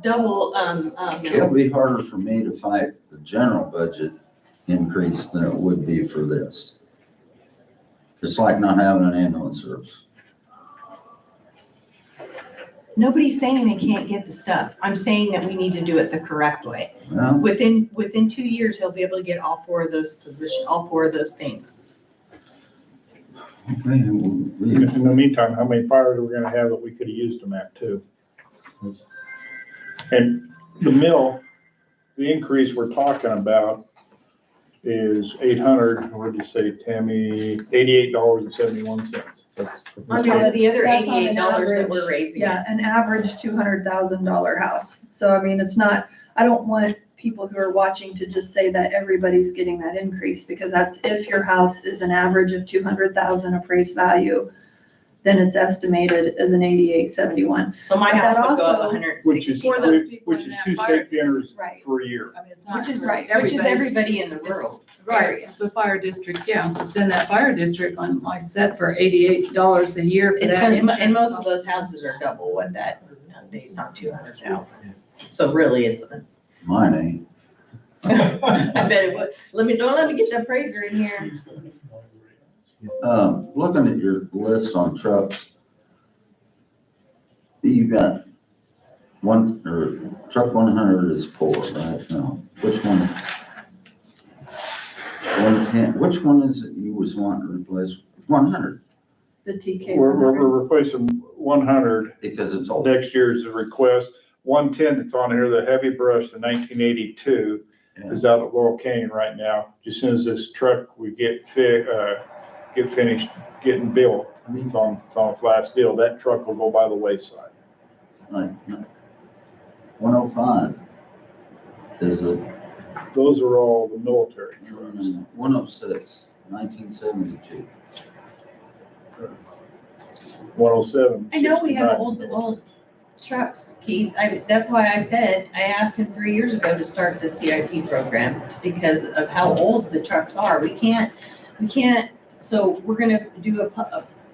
double, it'll be harder for me to fight the general budget increase than it would be for this. It's like not having an ambulance service. nobody's saying they can't get the stuff. I'm saying that we need to do it the correct way. Well, Within 2 years, he'll be able to get all 4 of those all 4 of those things. in the meantime, how many fires are we gonna have that we could have used them at too? And the mill, the increase we're talking about is 800, what did you say, Tammy? $88.71. On top of the other That's on an $88 that we're average, raising. Yeah, an average $200,000 house. So I mean, it's not, I don't want people who are watching to just say that everybody's getting that increase, because that's if your house is an average of 200,000 appraised value, then it's estimated as an 8871. So my But house that would go up also- $160. Which is, For those people which in is that 2 fire state dinners Right. for a year. I mean, it's not Which is for right, Which is everybody's- everybody in the rural Right, area. the fire district, yeah, it's in that fire district, on, like I said, for $88 a year for It's that gonna, insurance. and most of those houses are double what that, based on 200,000. So really, it's, Mine ain't. I bet it was, don't let me get the appraiser in here. Looking at your list on trucks, you got one, or truck 100 is poor, right? No, which one? 110, which one is it you was wanting to replace? 100, The TK We're 100. replacing 100. because it's old. Next year's a request. 110 that's on here, the heavy brush, the 1982, is out at Laurel Canyon right now. As soon as this truck we get finished getting built, it's on its last deal, that truck will go by the wayside. Like, 105 is a, Those are all the military trucks. 106, 1972. 107. I know we have 69. old trucks, Keith. That's why I said, I asked him 3 years ago to start the CIP program because of how old the trucks are. We can't, so we're gonna do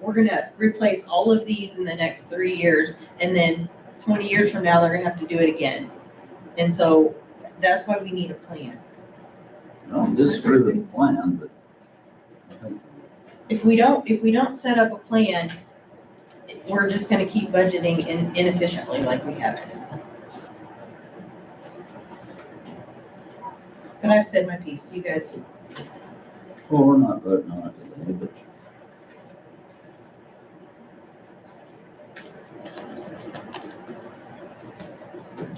we're gonna replace all of these in the next 3 years. And then 20 years from now, they're gonna have to do it again. And so that's why we need a plan. I don't disagree with the plan, but I think If we don't set up a plan, we're just gonna keep budgeting inefficiently like we have been. But I've said my piece, you guys, well, we're not voting on it today, but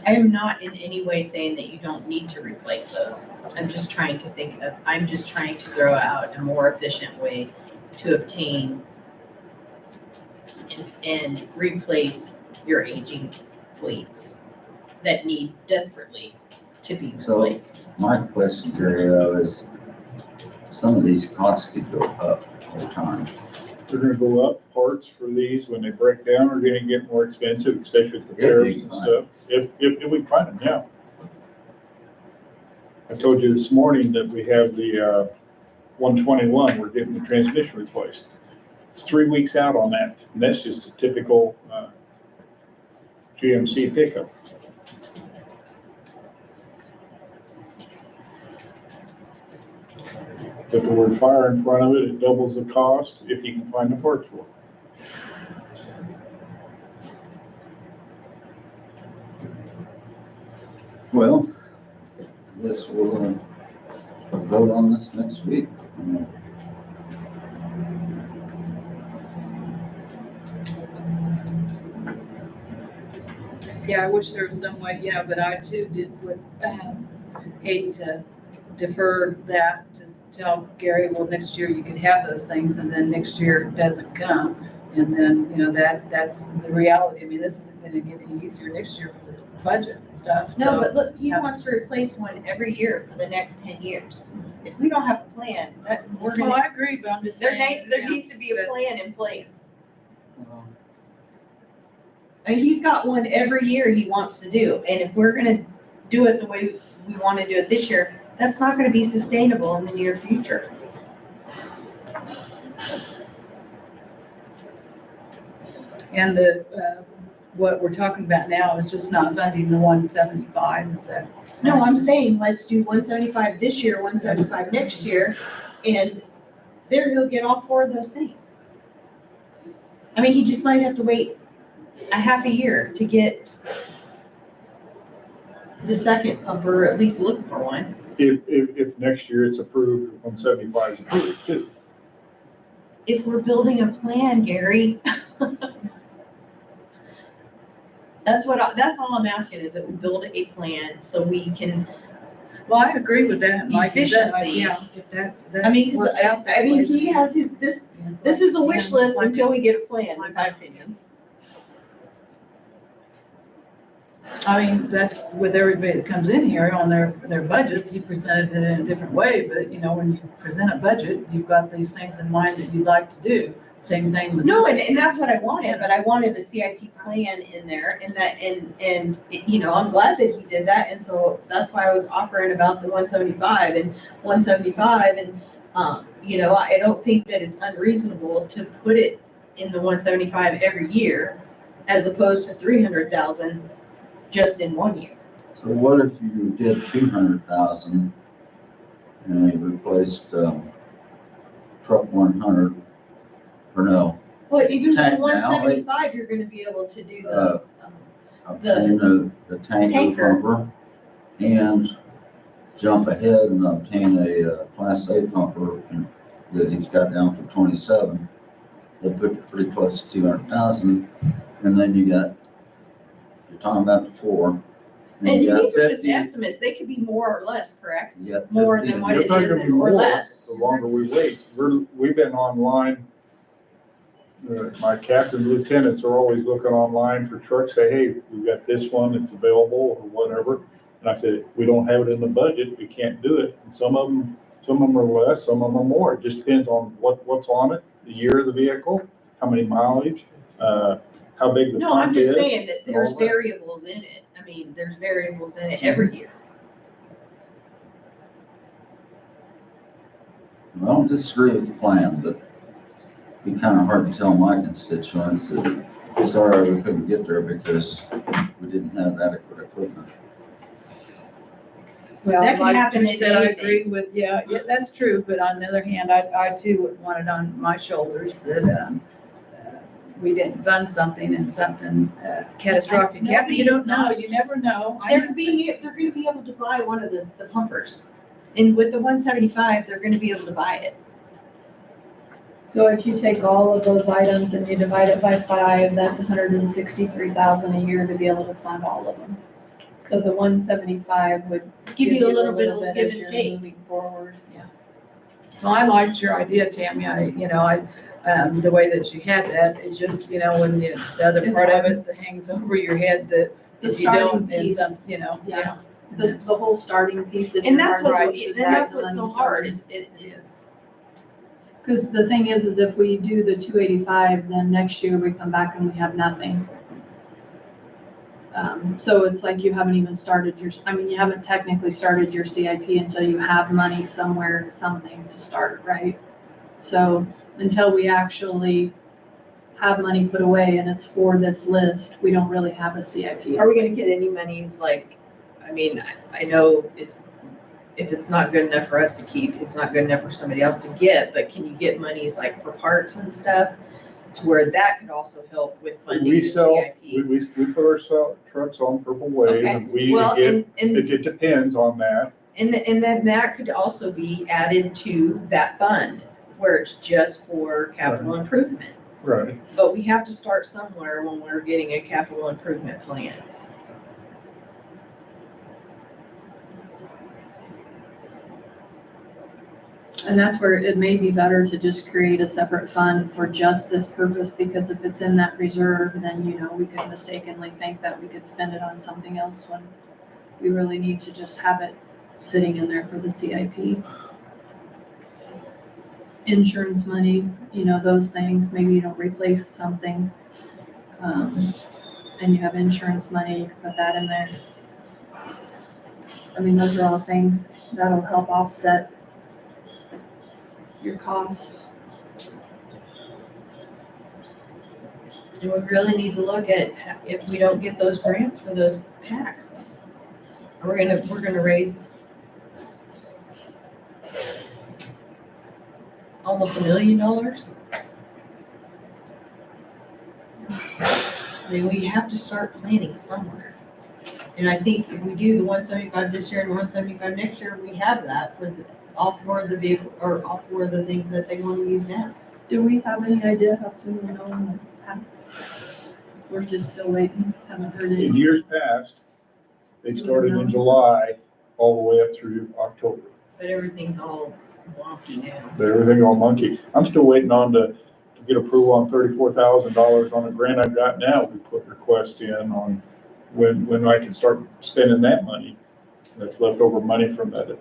I am not in any way saying that you don't need to replace those. I'm just trying to throw out a more efficient way to obtain and replace your aging fleets that need desperately to be So- replaced. my question, Gary, though, is some of these costs could go up over time. They're gonna go up. Parts for these, when they break down, are gonna get more expensive, especially with the If you tariffs can and find stuff. If we can find them, yeah. I told you this morning that we have the 121, we're getting the transmission replaced. It's 3 weeks out on that, and that's just a typical GMC pickup. Put the word fire in front of it, it doubles the cost if you can find the parts for it. Well, I guess we'll vote on this next week. Yeah, I wish there was some way, but I too would hate to defer that, to tell Gary, well, next year you could have those things, and then next year it doesn't come. And then, that's the reality. I mean, this isn't gonna get any easier next year for this budget and stuff, No, so. but look, he yeah. wants to replace one every year for the next 10 years. If we don't have a plan, we're Well, gonna, I agree, but I'm just saying. there needs to be a but- plan in place. I mean, he's got one every year he wants to do, and if we're gonna do it the way we wanna do it this year, that's not gonna be sustainable in the near future. And what we're talking about now is just not funding the 175, is that? No, I'm saying, let's do 175 this year, 175 next year, and there he'll get all 4 of those things. I mean, he just might have to wait a half a year to get the second pump, or at least look for one. If next year it's approved, 175 is approved too. If we're building a plan, Gary. That's all I'm asking, is that we build a plan so we can, Well, I agree with that, and like you said, Efficiently. if that I mean, 'cause works out that I mean, way, he has this is a wish list until we get a plan, in my opinion. I mean, that's with everybody that comes in here on their budgets, you presented it in a different way, but when you present a budget, you've got these things in mind that you'd like to do. Same thing with. No, this. and that's what I wanted, but I wanted a CIP plan in there and that, and, you know, I'm glad that he did that. And so that's why I was offering about the 175 and 175 and, you know, I don't think that it's unreasonable to put it in the 175 every year as opposed to 300,000 just in one year. So what if you did 200,000 and they replaced, truck 100, or no, Well, even for the Tank now, 175, you're gonna be able to do the, obtain the tanker Tanker. pumper and jump ahead and obtain a Class A pumper that he's got down for 27. They put it pretty close to 200,000, and then you're talking about the 4. and you got these are just 50, esstimates, they could be more or less, correct? you got More 50. than what They're it probably is gonna be or more less. the longer we wait. We've been online. My captain lieutenants are always looking online for trucks, say, hey, we've got this one, it's available or whatever. And I said, we don't have it in the budget, we can't do it. And some of them are less, some of them are more. It just depends on what's on it, the year of the vehicle, how many mileage, how big the No, I'm pump is. just saying that there's all that. variables in it. I mean, there's variables in it every year. I don't disagree with the plan, but it'd be kind of hard to tell my constituents that, sorry, we couldn't get there because we didn't have adequate equipment. Well, That can like happen you in said, I anything. agree with, yeah, that's true, but on the other hand, I too would want it on my shoulders that, we didn't fund something and something catastrophic happened. Nobody You don't is know, not- you never know. They're gonna be able to buy one of the pumpers. And with the 175, they're gonna be able to buy it. So if you take all of those items and you divide it by 5, that's 163,000 a year to be able to fund all of them. So the 175 would Give you a little bit of give as and you're take. moving forward. Well, I liked your idea, Tammy. The way that you had that, it's just, when the other It's part of hard. it that hangs over your head that The if you don't, starting and piece, some, yeah. The whole starting piece in And your that's hard what's, drives and is that's that what's so money hard starts. is It is. Because the thing is if we do the 285, then next year we come back and we have nothing. So it's like you haven't even started you haven't technically started your CIP until you have money somewhere, something to start, right? So until we actually have money put away and it's for this list, we don't really have a CIP. Are we gonna get any monies like, I mean, I know if it's not good enough for us to keep, it's not good enough for somebody else to get, but can you get monies like for parts and stuff? To where that could also help with funding We the sell, CIP. we put our trucks on Purple Wave Okay, and we well, get, and it depends on that. And then that could also be added to that fund where it's just for capital improvement. Right. But we have to start somewhere when we're getting a capital improvement plan. And that's where it may be better to just create a separate fund for just this purpose, because if it's in that reserve, then, we could mistakenly think that we could spend it on something else when we really need to just have it sitting in there for the CIP. Insurance money, those things, maybe you don't replace something, and you have insurance money, you can put that in there. I mean, those are all things that'll help offset your costs. And we really need to look at if we don't get those grants for those packs. We're gonna raise almost $1 million. I mean, we have to start planning somewhere. And I think if we do the 175 this year and 175 next year, we have that for all four of the vehicle, or all four of the things that they want to use now. Do we have any idea how soon we'll know when it happens? We're just still waiting, haven't heard In it. years past, they started in July all the way up through October. But everything's all wonky now. But everything on monkey. I'm still waiting on to get approval on $34,000 on a grant I've got now. We put request in on when I can start spending that money. That's leftover money from the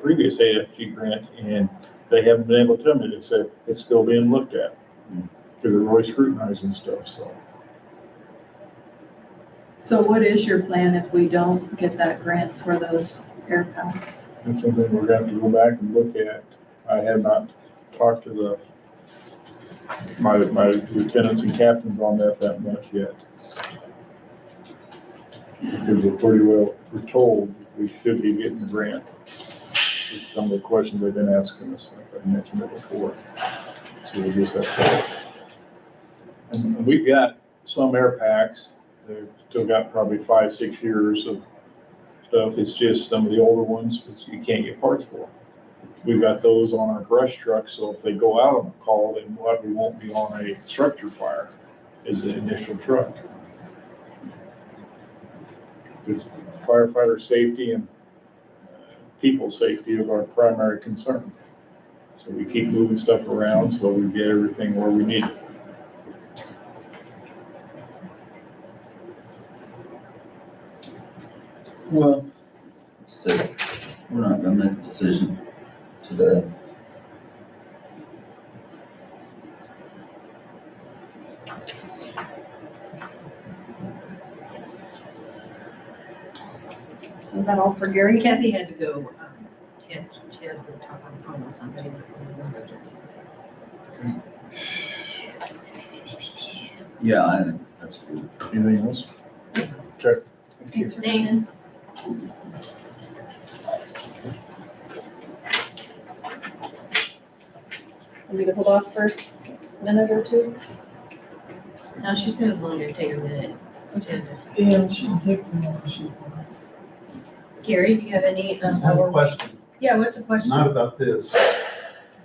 previous AFG grant, and they haven't been able to tell me. They said it's still being looked at. Because they're always scrutinizing stuff, so. So what is your plan if we don't get that grant for those air packs? It's something we're gonna have to go back and look at. I have not talked to my lieutenants and captains on that much yet. Because we're pretty well, we're told we should be getting the grant. Just some of the questions they've been asking us, like I mentioned it before. So we just have to. And we've got some air packs, they've still got probably 5-6 years of stuff. It's just some of the older ones that you can't get parts for. We've got those on our brush truck, so if they go out on a call, then we won't be on a structure fire as the initial truck. Because firefighter safety and people safety is our primary concern. So we keep moving stuff around so we get everything where we need it. Well, so we're not gonna make a decision today. So is that all for Gary? Kathy had to go, she had to go talk on the phone with somebody with one emergency. Yeah, I think that's good. Anything else? Okay. Thank you. Thanks for doing this. Want me to hold off first minute or two? No, she said it was only gonna take a minute. Yeah, it shouldn't take too long, she's. Gary, do you have any, I have a question, yeah, what's the question? not about this.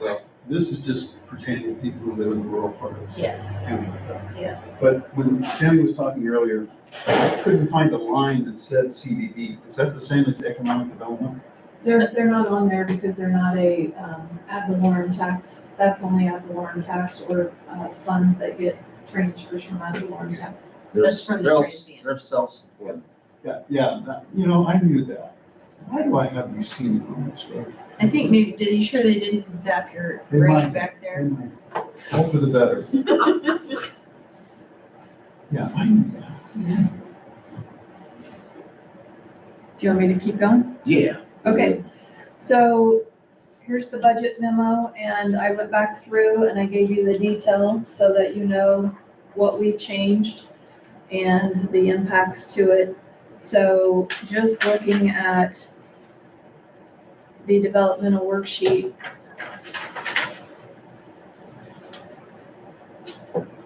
Well, this is just pertaining to people who live in the rural part of the Yes, county. yes. But when Tammy was talking earlier, I couldn't find a line that said CBD. Is that the same as economic development? They're not on there because they're not a, ad valorem tax. That's only ad valorem tax or, funds that get transfers from ad valorem tax. That's from the They're- transient. They're self-supporting. Yeah, I knew that. Why do I have these seen on this road? I think maybe, did you sure they didn't zap your They brain might. back there? All for the better. Yeah, I knew that. Do you want me to keep going? Yeah. Okay, so here's the budget memo, and I went back through and I gave you the detail so that you know what we've changed and the impacts to it. So just looking at the developmental worksheet,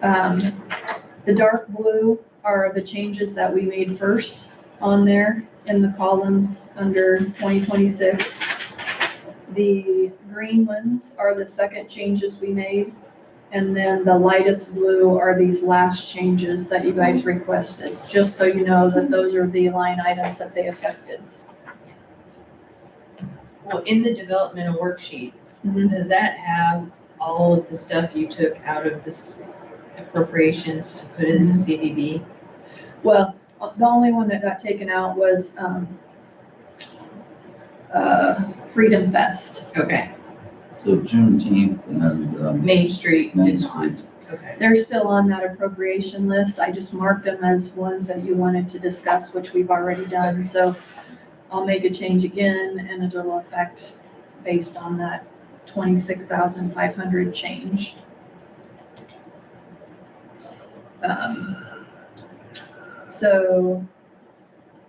the dark blue are the changes that we made first on there in the columns under 2026. The green ones are the second changes we made. And then the lightest blue are these last changes that you guys requested, just so you know that those are the line items that they affected. Well, in the developmental worksheet, Mhm. does that have all of the stuff you took out of this appropriations to put in the CBB? Well, the only one that got taken out was, Freedom Fest. Okay, So Juneteenth and, Main Street Main did not. Street. Okay. They're still on that appropriation list. I just marked them as ones that you wanted to discuss, which we've already done. So I'll make a change again and it'll affect based on that 26,500 change. So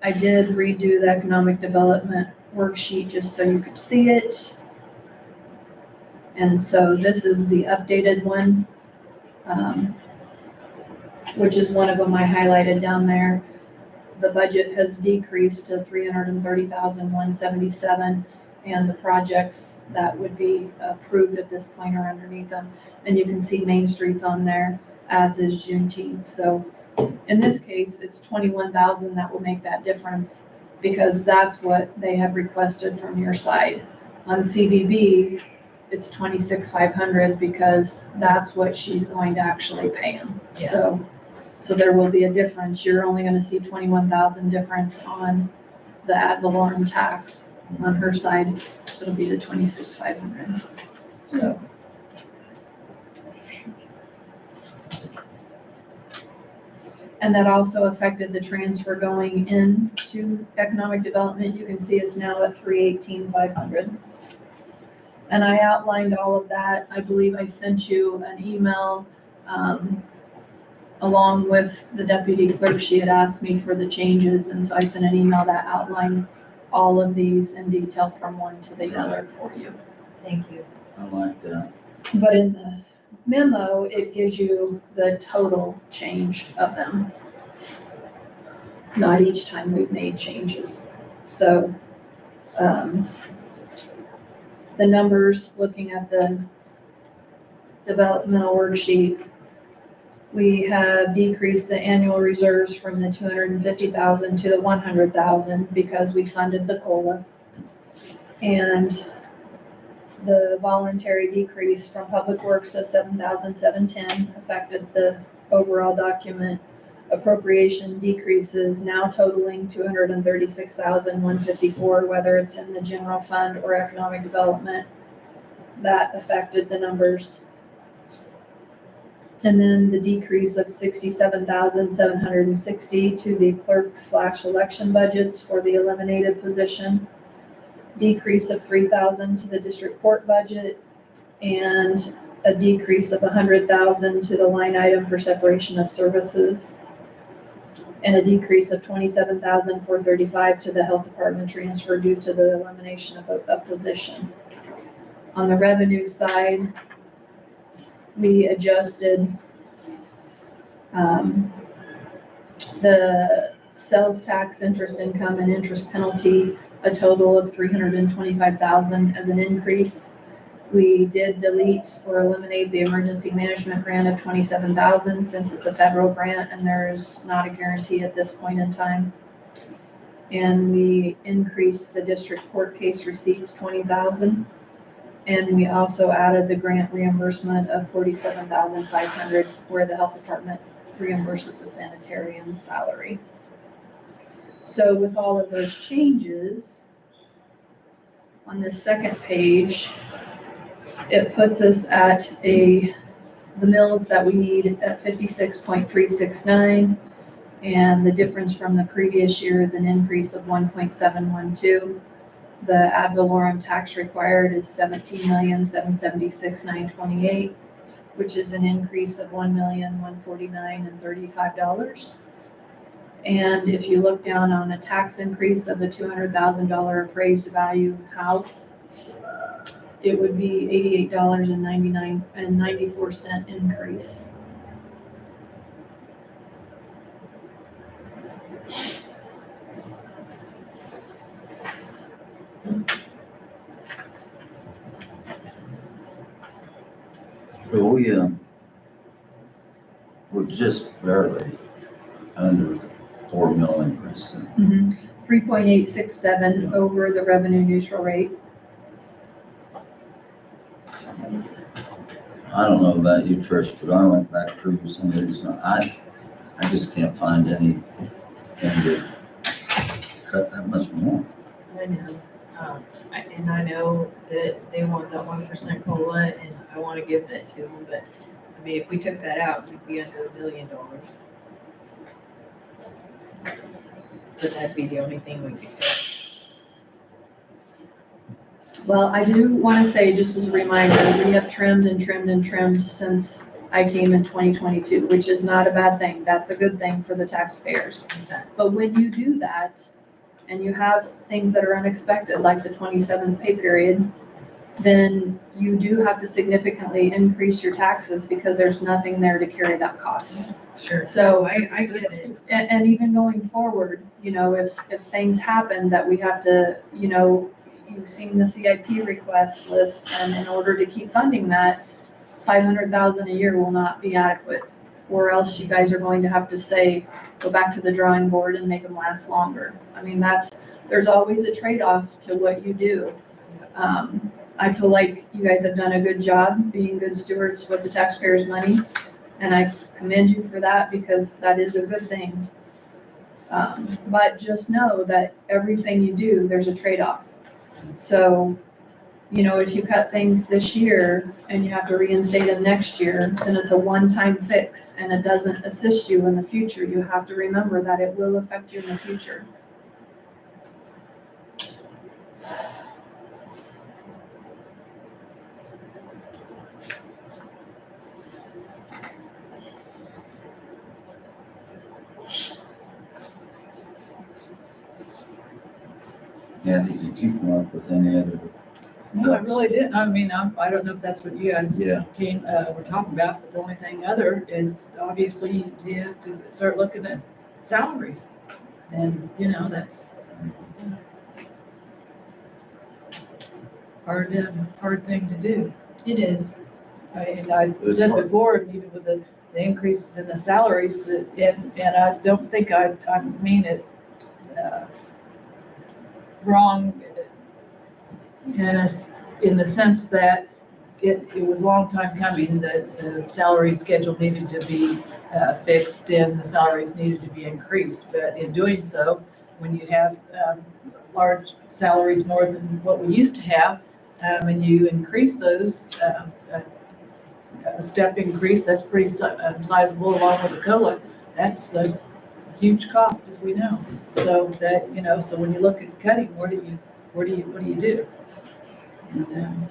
I did redo the economic development worksheet just so you could see it. And so this is the updated one, which is one of them I highlighted down there. The budget has decreased to 330,177, and the projects that would be approved at this point are underneath them. And you can see Main Street's on there, as is Juneteenth. So in this case, it's 21,000 that will make that difference, because that's what they have requested from your side. On CBB, it's 26,500 because that's what she's going to actually pay them. Yeah. So there will be a difference. You're only gonna see 21,000 difference on the ad valorem tax on her side. It'll be the 26,500. So. And that also affected the transfer going into economic development. You can see it's now at 318,500. And I outlined all of that. I believe I sent you an email, along with the deputy clerk. She had asked me for the changes, and so I sent an email that outlined all of these in detail from one to the other for you. Thank you. I like that. But in the memo, it gives you the total change of them. Not each time we've made changes. So, the numbers, looking at the developmental worksheet, we have decreased the annual reserves from the 250,000 to the 100,000 because we funded the COLA. And the voluntary decrease from Public Works of 7,710 affected the overall document. Appropriation decreases now totaling 236,154, whether it's in the general fund or economic development. That affected the numbers. And then the decrease of 67,760 to the clerk/election budgets for the eliminated position. Decrease of 3,000 to the district court budget, and a decrease of 100,000 to the line item for separation of services, and a decrease of 27,435 to the health department transfer due to the elimination of a position. On the revenue side, we adjusted the sales tax, interest income, and interest penalty, a total of 325,000 as an increase. We did delete or eliminate the emergency management grant of 27,000 since it's a federal grant and there's not a guarantee at this point in time. And we increased the district court case receipts 20,000. And we also added the grant reimbursement of 47,500 where the health department reimburses the sanitarian's salary. So with all of those changes, on this second page, it puts us at the mills that we need at 56.369, and the difference from the previous year is an increase of 1.712. The ad valorem tax required is 17,776,928, which is an increase of $1,149,035. And if you look down on a tax increase of a $200,000 appraised value house, it would be $88.94 increase. So we're just barely under 4 million percent. 3.867 over the revenue neutral rate. I don't know about you, Trish, but I went back through some of these, and I just can't find anything to cut that much more. I know, and I know that they want that 1% COLA, and I want to give that to them, but, I mean, if we took that out, we'd be under $1 billion. But that'd be the only thing we could cut. Well, I do want to say, just as a reminder, we have trimmed and trimmed and trimmed since I came in 2022, which is not a bad thing. That's a good thing for the taxpayers. But when you do that, and you have things that are unexpected, like the 27th pay period, then you do have to significantly increase your taxes because there's nothing there to carry that cost. Sure. So, I get it. and even going forward, if things happen that we have to, you've seen the CIP request list, and in order to keep funding that, 500,000 a year will not be adequate. Or else you guys are going to have to go back to the drawing board and make them last longer. I mean, there's always a trade-off to what you do. I feel like you guys have done a good job being good stewards with the taxpayers' money, and I commend you for that because that is a good thing. But just know that everything you do, there's a trade-off. So you know, if you cut things this year and you have to reinstate them next year, then it's a one-time fix and it doesn't assist you in the future. You have to remember that it will affect you in the future. Kathy, did you come up with any other? No, I really didn't. I mean, I don't know if that's what you guys Yeah. were talking about, but the only thing other is obviously you have to start looking at salaries. And, you know, that's hard thing to do. It is. And I It's said hard. before, and even with the increases in the salaries, that, and I don't think I mean it wrong in the sense that it was a long time coming, that the salary schedule needed to be fixed and the salaries needed to be increased. But in doing so, when you have large salaries more than what we used to have, and you increase those, a step increase, that's pretty sizable along with the COLA. That's a huge cost, as we know. So that, you know, so when you look at cutting, what do you do? And,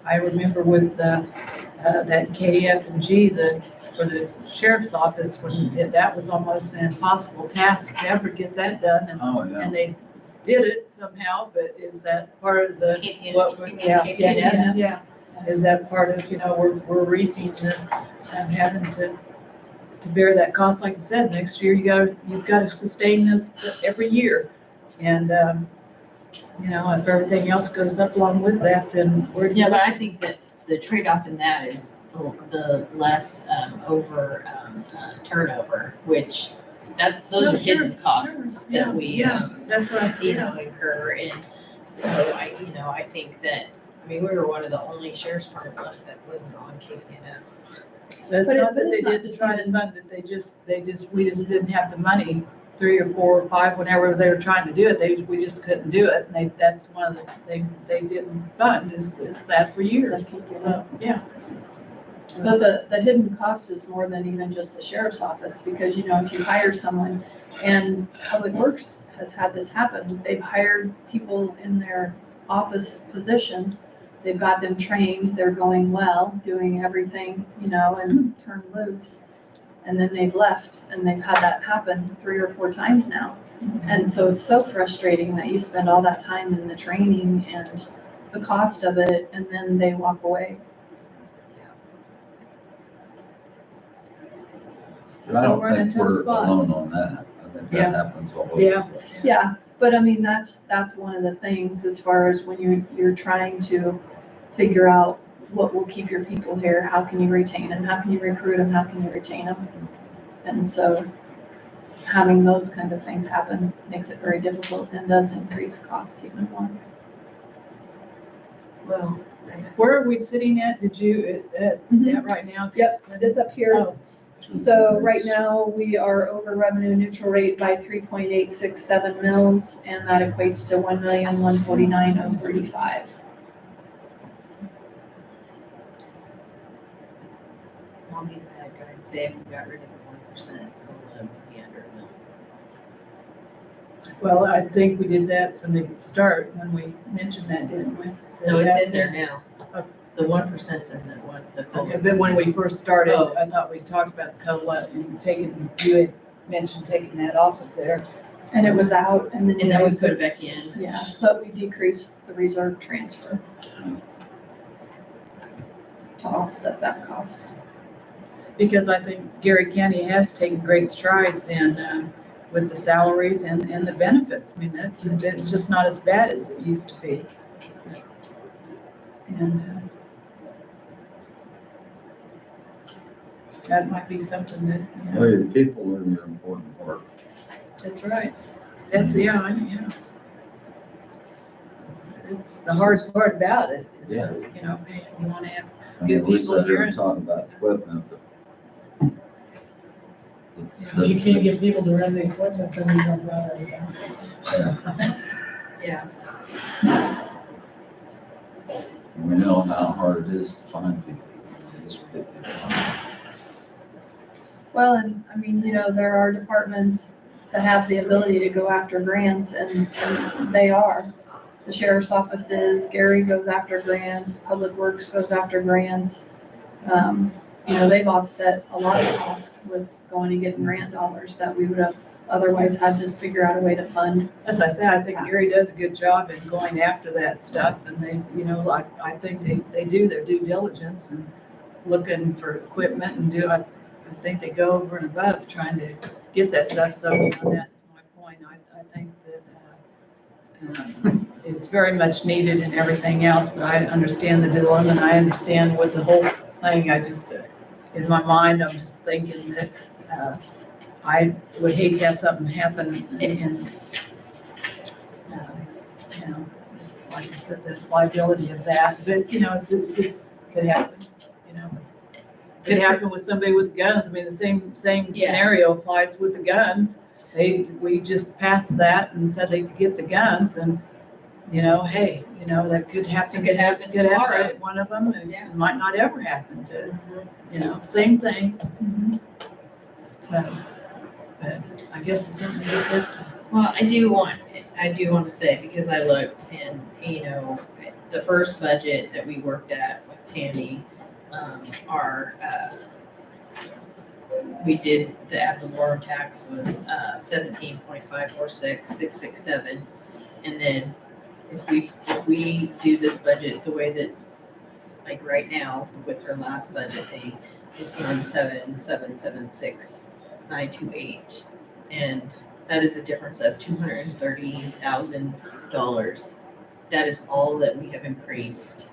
I remember with that KF and G, for the sheriff's office, when that was almost an impossible task to ever get that done, Oh, yeah. and they did it somehow. But is that part of the Yeah. yeah? Is that part of, you know, we're reaping the having to bear that cost? Like you said, next year you've got to sustain this every year, and you know, if everything else goes up along with that, then we're Yeah, but I think that the trade-off in that is the less turnover, which those No, are hidden sure, costs sure. that we, Yeah, that's what I, incur. And so I think that, I mean, we were one of the only sheriff's departments that wasn't on KPNF. That's But not that it's they not didn't just try to even- fund it, we just didn't have the money, 3 or 4 or 5, whenever they were trying to do it, we just couldn't do it. And that's one of the things that they didn't fund is that for years. So, yeah. But the hidden cost is more than even just the sheriff's office, because, you know, if you hire someone, and Public Works has had this happen, they've hired people in their office position, they've got them trained, they're going well, doing everything, you know, and turned loose. And then they've left, and they've had that happen 3 or 4 times now. And so it's so frustrating that you spend all that time in the training and the cost of it, and then they walk away. But I don't We're in a think tough we're spot. alone on that. I think Yeah. that happens all over. Yeah. Yeah, but I mean, that's one of the things as far as when you're trying to figure out what will keep your people here, how can you retain them, how can you recruit them, how can you retain them? And so having those kind of things happen makes it very difficult and does increase costs even more. Well, where are we sitting at? Did you, at right now? Yep, it's up here. Oh, So right now, we are over revenue neutral rate by 3.867 mils, and that equates to 1,149,035. I'll be the bad guy and say if we got rid of the 1%, COLA would be under a mil. well, I think we did that from the start when we mentioned that, didn't we? No, it's That's in there now. The 1%'s in there, the COLA. But when we first started, Oh. I thought we talked about the COLA and you had mentioned taking that off of there. And it was out, and then And then we we put it back in. yeah, but we decreased the reserve transfer to offset that cost. Because I think Geary County has taken great strides in, with the salaries and the benefits. I mean, it's just not as bad as it used to be. And that might be something that, you know, Well, your people are your important part. that's right. That's, yeah. it's the hardest part about it, is, Yeah. you know, you wanna have, I mean, Good we people sit here here. and talk about equipment, but. if you can't get people to run the equipment, then you don't run anything. Yeah. We know how hard it is to find people. It's ridiculous. Well, and I mean, you know, there are departments that have the ability to go after grants and they are. The sheriff's office is, Geary goes after grants, Public Works goes after grants. You know, they've offset a lot of costs with going and getting grant dollars that we would have otherwise had to figure out a way to fund. As I say, I think Geary does a good job in going after that stuff, and they, you know, I think they do their due diligence and looking for equipment and I think they go over and above trying to get that stuff, so that's my point. I think that, it's very much needed and everything else, but I understand the dilemma, and I understand with the whole thing, I just, in my mind, I'm just thinking that, I would hate to have something happen and, you know, like I said, the liability of that, but, you know, it's, could happen, you know. Could happen with somebody with guns. I mean, the same Yeah. scenario applies with the guns. We just passed that and said they could get the guns and, you know, hey, you know, that could happen. It could happen Could happen tomorrow. to one of them, and Yeah. it might not ever happen to, you know, same thing. So, but I guess it's something we just have to. Well, I do want to say, because I looked and, you know, the first budget that we worked at with Tammy, we did, the ad valorem tax was 17.546667. And then if we do this budget the way that, like right now, with her last budget, it's 17776,928. And that is a difference of $230,000. That is all that we have increased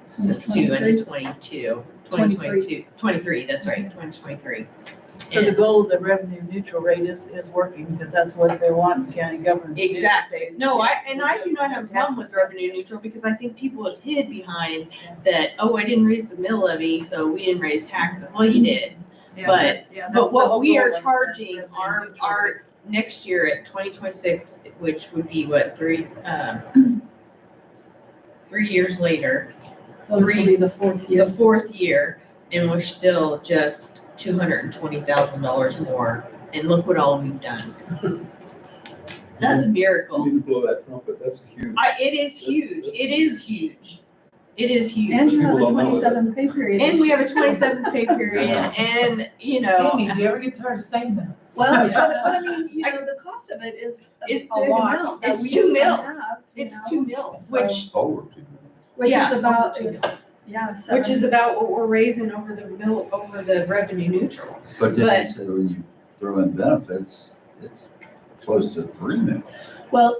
since 2023, that's right, 2023. So the goal of the revenue neutral rate is working, because that's what they want in county government. to do, Exactly. state. No, I do not have a problem with revenue neutral, because I think people have hid behind that, oh, I didn't raise the mill levy, so we didn't raise taxes. Well, you did. Yeah, But- that's- yeah, that's But the what whole we goal are of the charging revenue our neutral rate. next year at 2026, which would be what, 3 years later, Well, this will be the fourth the year. fourth year, and we're still just $220,000 more, and look what all we've done. That's a You miracle. need to blow that trumpet, that's huge. It is huge, it is huge, it is huge. And you have a People don't know 27th pay period. And this we year. have a 27th pay period, and, you know. Tammy, do you ever get tired of saying that? Well, but I mean, you know, the cost of it is It's a big lot. amount. that It's we 2 just don't mills. have, you It's know? 2 mills, So- which Over 2 million. Which Yeah, is about, over 2 mills. yeah, Which is 7. about what we're raising over the revenue neutral. But then But- you said when you throw in benefits, it's close to 3 million. Well,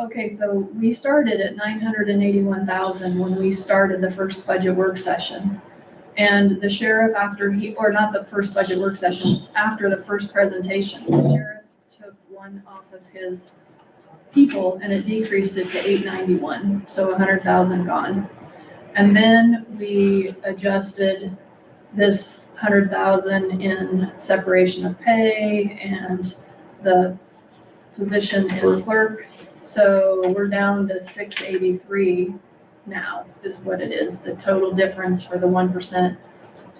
okay, so we started at 981,000 when we started the first budget work session. And the sheriff, or not the first budget work session, after the first presentation, the sheriff took one off of his people and it decreased it to 891, so 100,000 gone. And then we adjusted this 100,000 in separation of pay and the position in clerk. So we're down to 683 now is what it is. The total difference for the 1%,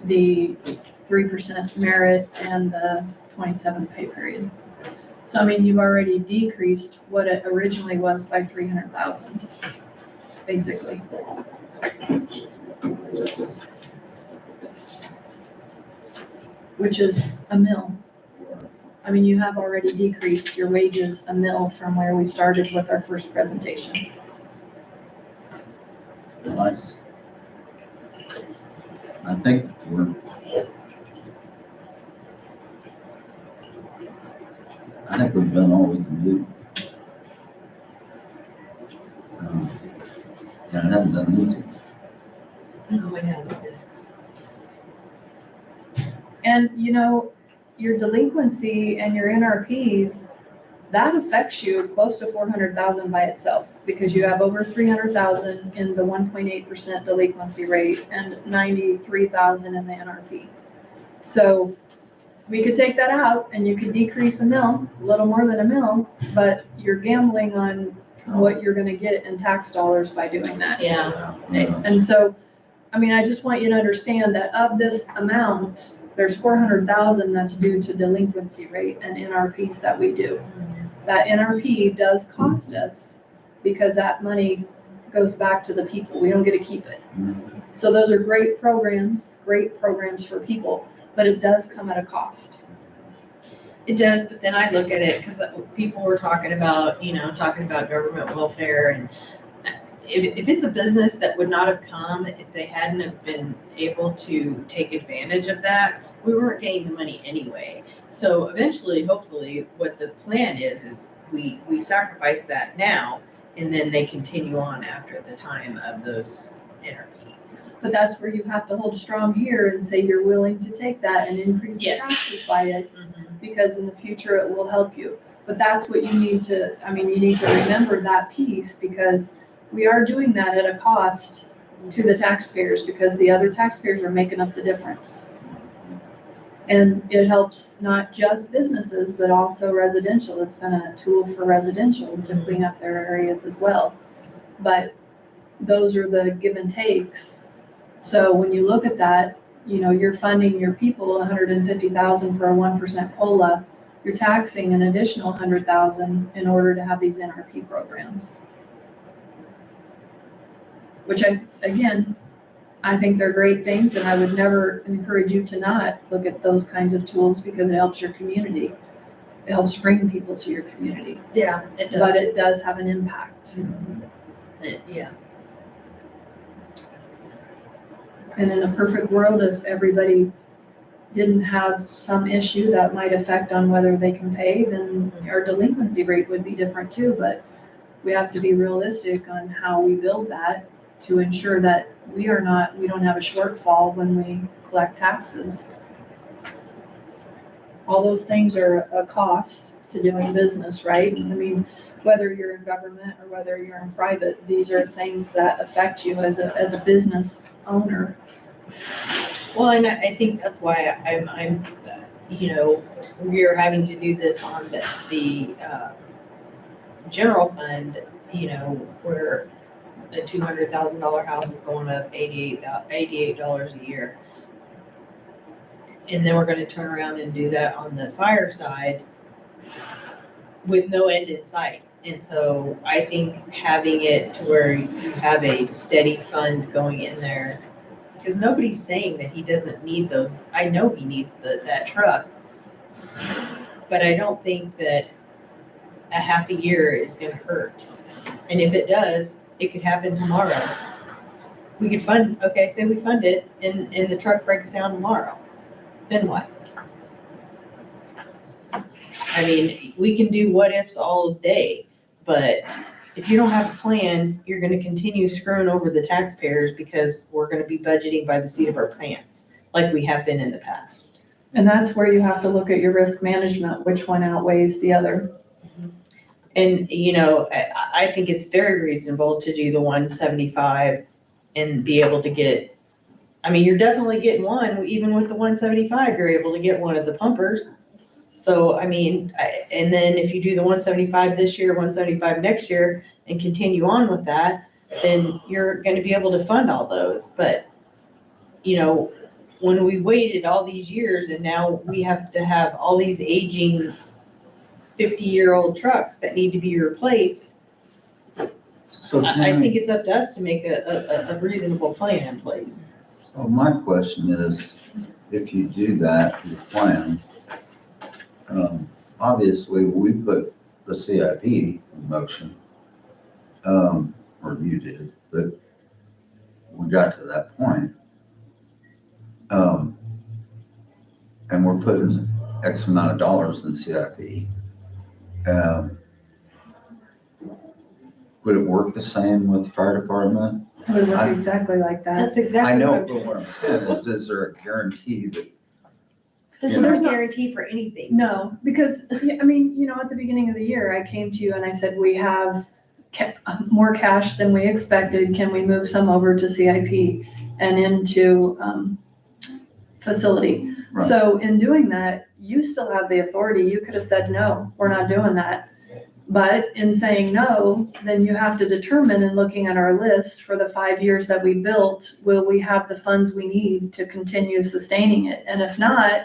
the 3% merit, and the 27th pay period. So I mean, you've already decreased what it originally was by 300,000, basically. Which is a mill. I mean, you have already decreased your wages a mill from where we started with our first presentations. Well, I think we've done all we can do. And I haven't done easy. No, it hasn't been. And, you know, your delinquency and your NRPs, that affects you close to 400,000 by itself, because you have over 300,000 in the 1.8% delinquency rate and 93,000 in the NRP. So we could take that out and you could decrease a little more than a mil, but you're gambling on what you're gonna get in tax dollars by doing that. Yeah. And so, I mean, I just want you to understand that of this amount, there's 400,000 that's due to delinquency rate and NRPs that we do. That NRP does cost us because that money goes back to the people. We don't get to keep it. So those are great programs for people, but it does come at a cost. It does, but then I look at it, because people were talking about, talking about government welfare, and if it's a business that would not have come if they hadn't have been able to take advantage of that, we weren't getting the money anyway. So eventually, hopefully, what the plan is we sacrifice that now, and then they continue on after the time of those NRPs. But that's where you have to hold strong here and say you're willing to take that and increase the Yes. taxes by it, because in the future it will help you. But that's what you need to, you need to remember that piece, because we are doing that at a cost to the taxpayers, because the other taxpayers are making up the difference. And it helps not just businesses, but also residential. It's been a tool for residential to clean up their areas as well. But those are the give and takes. So when you look at that, you're funding your people 150,000 for a 1% COLA. You're taxing an additional 100,000 in order to have these NRP programs. Which I think they're great things, and I would never encourage you to not look at those kinds of tools, because it helps your community. It helps bring people to your community, Yeah, it does. but it does have an impact. Yeah. And in a perfect world, if everybody didn't have some issue that might affect on whether they can pay, then our delinquency rate would be different too. But we have to be realistic on how we build that to ensure that we don't have a shortfall when we collect taxes. All those things are a cost to doing business, right? Whether you're in government or whether you're in private, these are things that affect you as a business owner. Well, and I think that's why I'm we're having to do this on the general fund, where a $200,000 house is going up $88 a year. And then we're gonna turn around and do that on the fire side with no end in sight. And so I think having it to where you have a steady fund going in there, because nobody's saying that he doesn't need those. I know he needs that truck, but I don't think that a half a year is gonna hurt. And if it does, it could happen tomorrow. We could say we fund it and the truck breaks down tomorrow. Then what? We can do what ifs all day, but if you don't have a plan, you're gonna continue screwing over the taxpayers, because we're gonna be budgeting by the seat of our pants, like we have been in the past. And that's where you have to look at your risk management, which one outweighs the other. And, I think it's very reasonable to do the 175 and be able to get, you're definitely getting one, even with the 175, you're able to get one of the pumpers. So, and then if you do the 175 this year, 175 next year, and continue on with that, then you're gonna be able to fund all those. But, when we waited all these years and now we have to have all these aging 50-year-old trucks that need to be replaced, So I Tammy, think it's up to us to make a reasonable plan in place. so my question is, if you do that, your plan, obviously, we put the CIP in motion, or you did, but we got to that point. And we're putting X amount of dollars in CIP. Would it work the same with the fire department? It would work exactly like that. That's exactly I know, what but what I'm saying is there a guarantee that There's You no know. guarantee for anything. No, because, yeah, I mean, at the beginning of the year, I came to you and I said, we have more cash than we expected. Can we move some over to CIP and into, facility? Right. So in doing that, you still have the authority. You could have said, no, we're not doing that. But in saying no, then you have to determine, in looking at our list for the 5 years that we built, will we have the funds we need to continue sustaining it? And if not,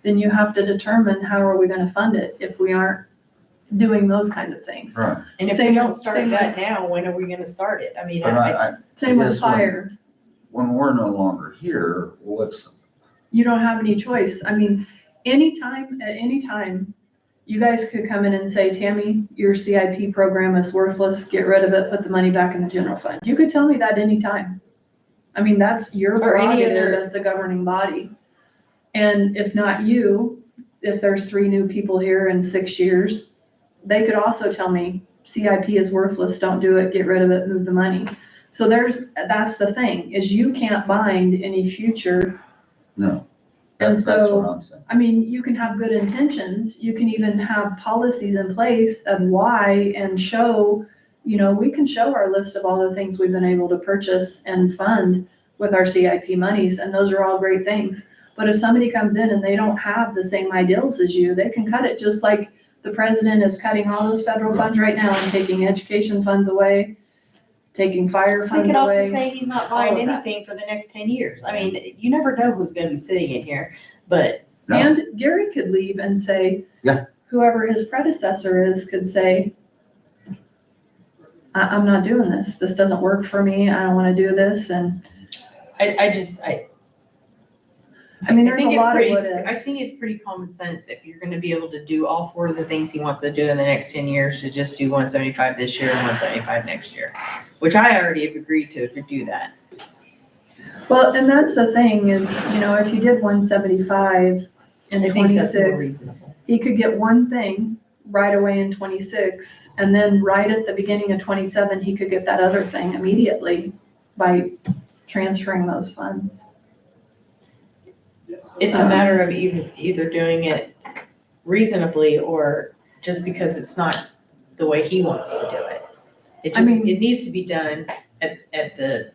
then you have to determine how are we gonna fund it if we aren't doing those kinds of things. Right. And if Same- we don't start same that now, when are we gonna start it? I mean, But Same with Yes, when- fire. when we're no longer here, You don't have any choice. I mean, anytime, at any time, you guys could come in and say, Tammy, your CIP program is worthless, get rid of it, put the money back in the general fund. You could tell me that anytime. I mean, that's your Or any prerogative other- as the governing body. And if not you, if there's 3 new people here in 6 years, they could also tell me, CIP is worthless, don't do it, get rid of it, move the money. So that's the thing, is you can't bind any future. no. And That's so- what I'm saying. I mean, you can have good intentions, you can even have policies in place of why and show, we can show our list of all the things we've been able to purchase and fund with our CIP monies, and those are all great things. But if somebody comes in and they don't have the same ideals as you, they can cut it, just like the president is cutting all those federal funds right now and taking education funds away, taking fire we funds could also away. say he's not all buying of that. anything for the next 10 years. I mean, you never know who's gonna be sitting in here, but No. And Geary could leave and say. Yeah. Whoever his predecessor is could say, I'm not doing this. This doesn't work for me. I don't want to do this. And I mean, I there's a think it's lot of pretty, what I ifs. think it's pretty common sense if you're gonna be able to do all 4 of the things he wants to do in the next 10 years, to just do 175 this year and 175 next year, which I already have agreed to do that. Well, and that's the thing is, if you did 175 in I think that's more 26, reasonable. he could get one thing right away in 26, and then right at the beginning of 27, he could get that other thing immediately by transferring those funds. It's a matter of either doing it reasonably or just because it's not the way he wants to do it. It I just, mean- it needs to be done at the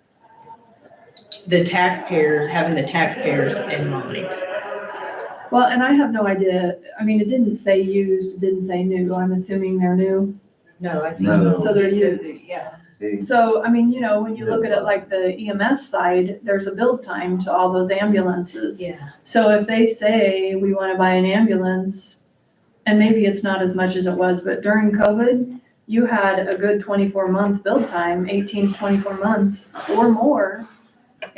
taxpayers, having the taxpayers in mind. Well, and I have no idea, I mean, it didn't say used, it didn't say new, I'm assuming they're new. No, I think. No. So they're he said used. that, yeah. So, I mean, when you look at it like the EMS side, there's a build time to all those ambulances. Yeah. So if they say we want to buy an ambulance, and maybe it's not as much as it was, but during COVID, you had a good 24-month build time, 18 to 24 months or more.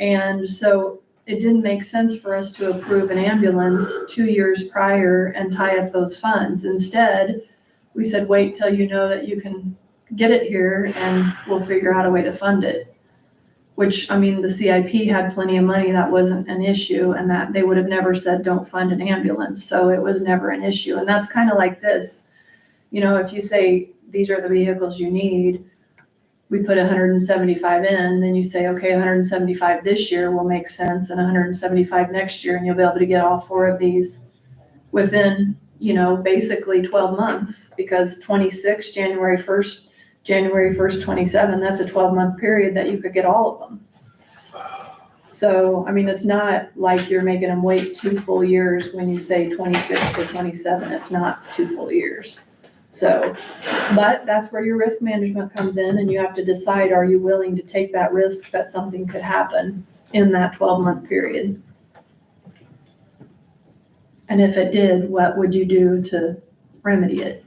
And so it didn't make sense for us to approve an ambulance 2 years prior and tie up those funds. Instead, we said, wait till you know that you can get it here and we'll figure out a way to fund it. Which, I mean, the CIP had plenty of money, that wasn't an issue, and that they would have never said, don't fund an ambulance, so it was never an issue. And that's kind of like this, if you say, these are the vehicles you need, we put 175 in, then you say, okay, 175 this year will make sense, and 175 next year, and you'll be able to get all 4 of these within, basically 12 months, because 26, January 1st, 27, that's a 12-month period that you could get all of them. So, I mean, it's not like you're making them wait 2 full years when you say 26 to 27, it's not 2 full years. So, but that's where your risk management comes in, and you have to decide, are you willing to take that risk that something could happen in that 12-month period? And if it did, what would you do to remedy it?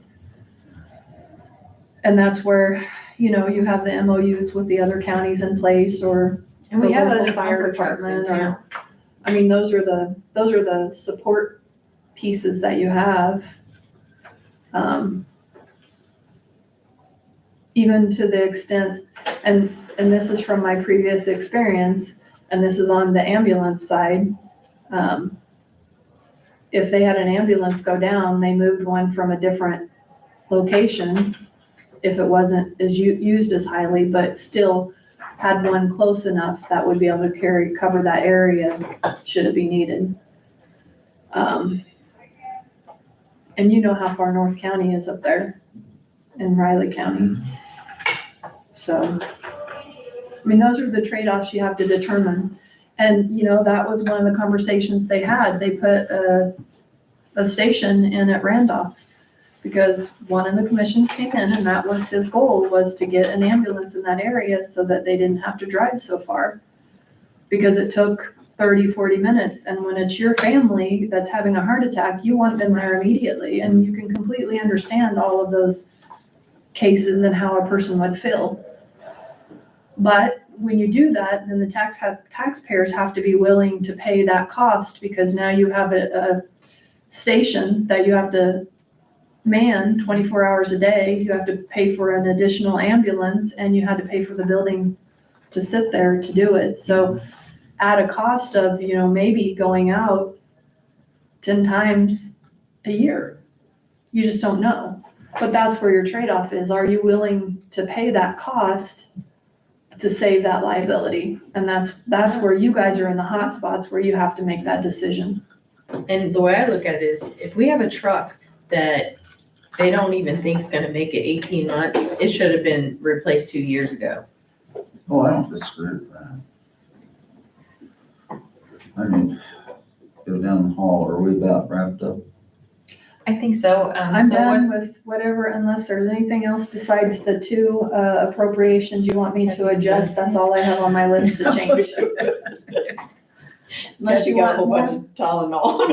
And that's where, you have the MOUs with the other counties in place, or And we the have local other fire fire trucks in department, town. or, I mean, those are the support pieces that you have. Even to the extent, and this is from my previous experience, and this is on the ambulance side. If they had an ambulance go down, they moved one from a different location, if it wasn't as used as highly, but still had one close enough that would be able to cover that area should it be needed. And you know how far North County is up there in Riley County. So, I mean, those are the trade-offs you have to determine. And, you know, that was one of the conversations they had. They put a station in at Randolph because one of the commissions came in and that was his goal, was to get an ambulance in that area so that they didn't have to drive so far. Because it took 30, 40 minutes. And when it's your family that's having a heart attack, you want them there immediately. And you can completely understand all of those cases and how a person would feel. But when you do that, then the taxpayers have to be willing to pay that cost, because now you have a station that you have to man 24 hours a day. You have to pay for an additional ambulance, and you had to pay for the building to sit there to do it. So at a cost of, you know, maybe going out 10 times a year, you just don't know. But that's where your trade-off is. Are you willing to pay that cost to save that liability? And that's where you guys are in the hot spots where you have to make that decision. And the way I look at it is, if we have a truck that they don't even think is gonna make it 18 months, it should have been replaced 2 years ago. Oh, I don't disagree with that. I mean, go down the hall, are we about wrapped up? I think so. I'm So done with whatever, unless there's anything else besides the two appropriations you want me to adjust. That's all I have on my list to change. Unless you want more. of Tylenol.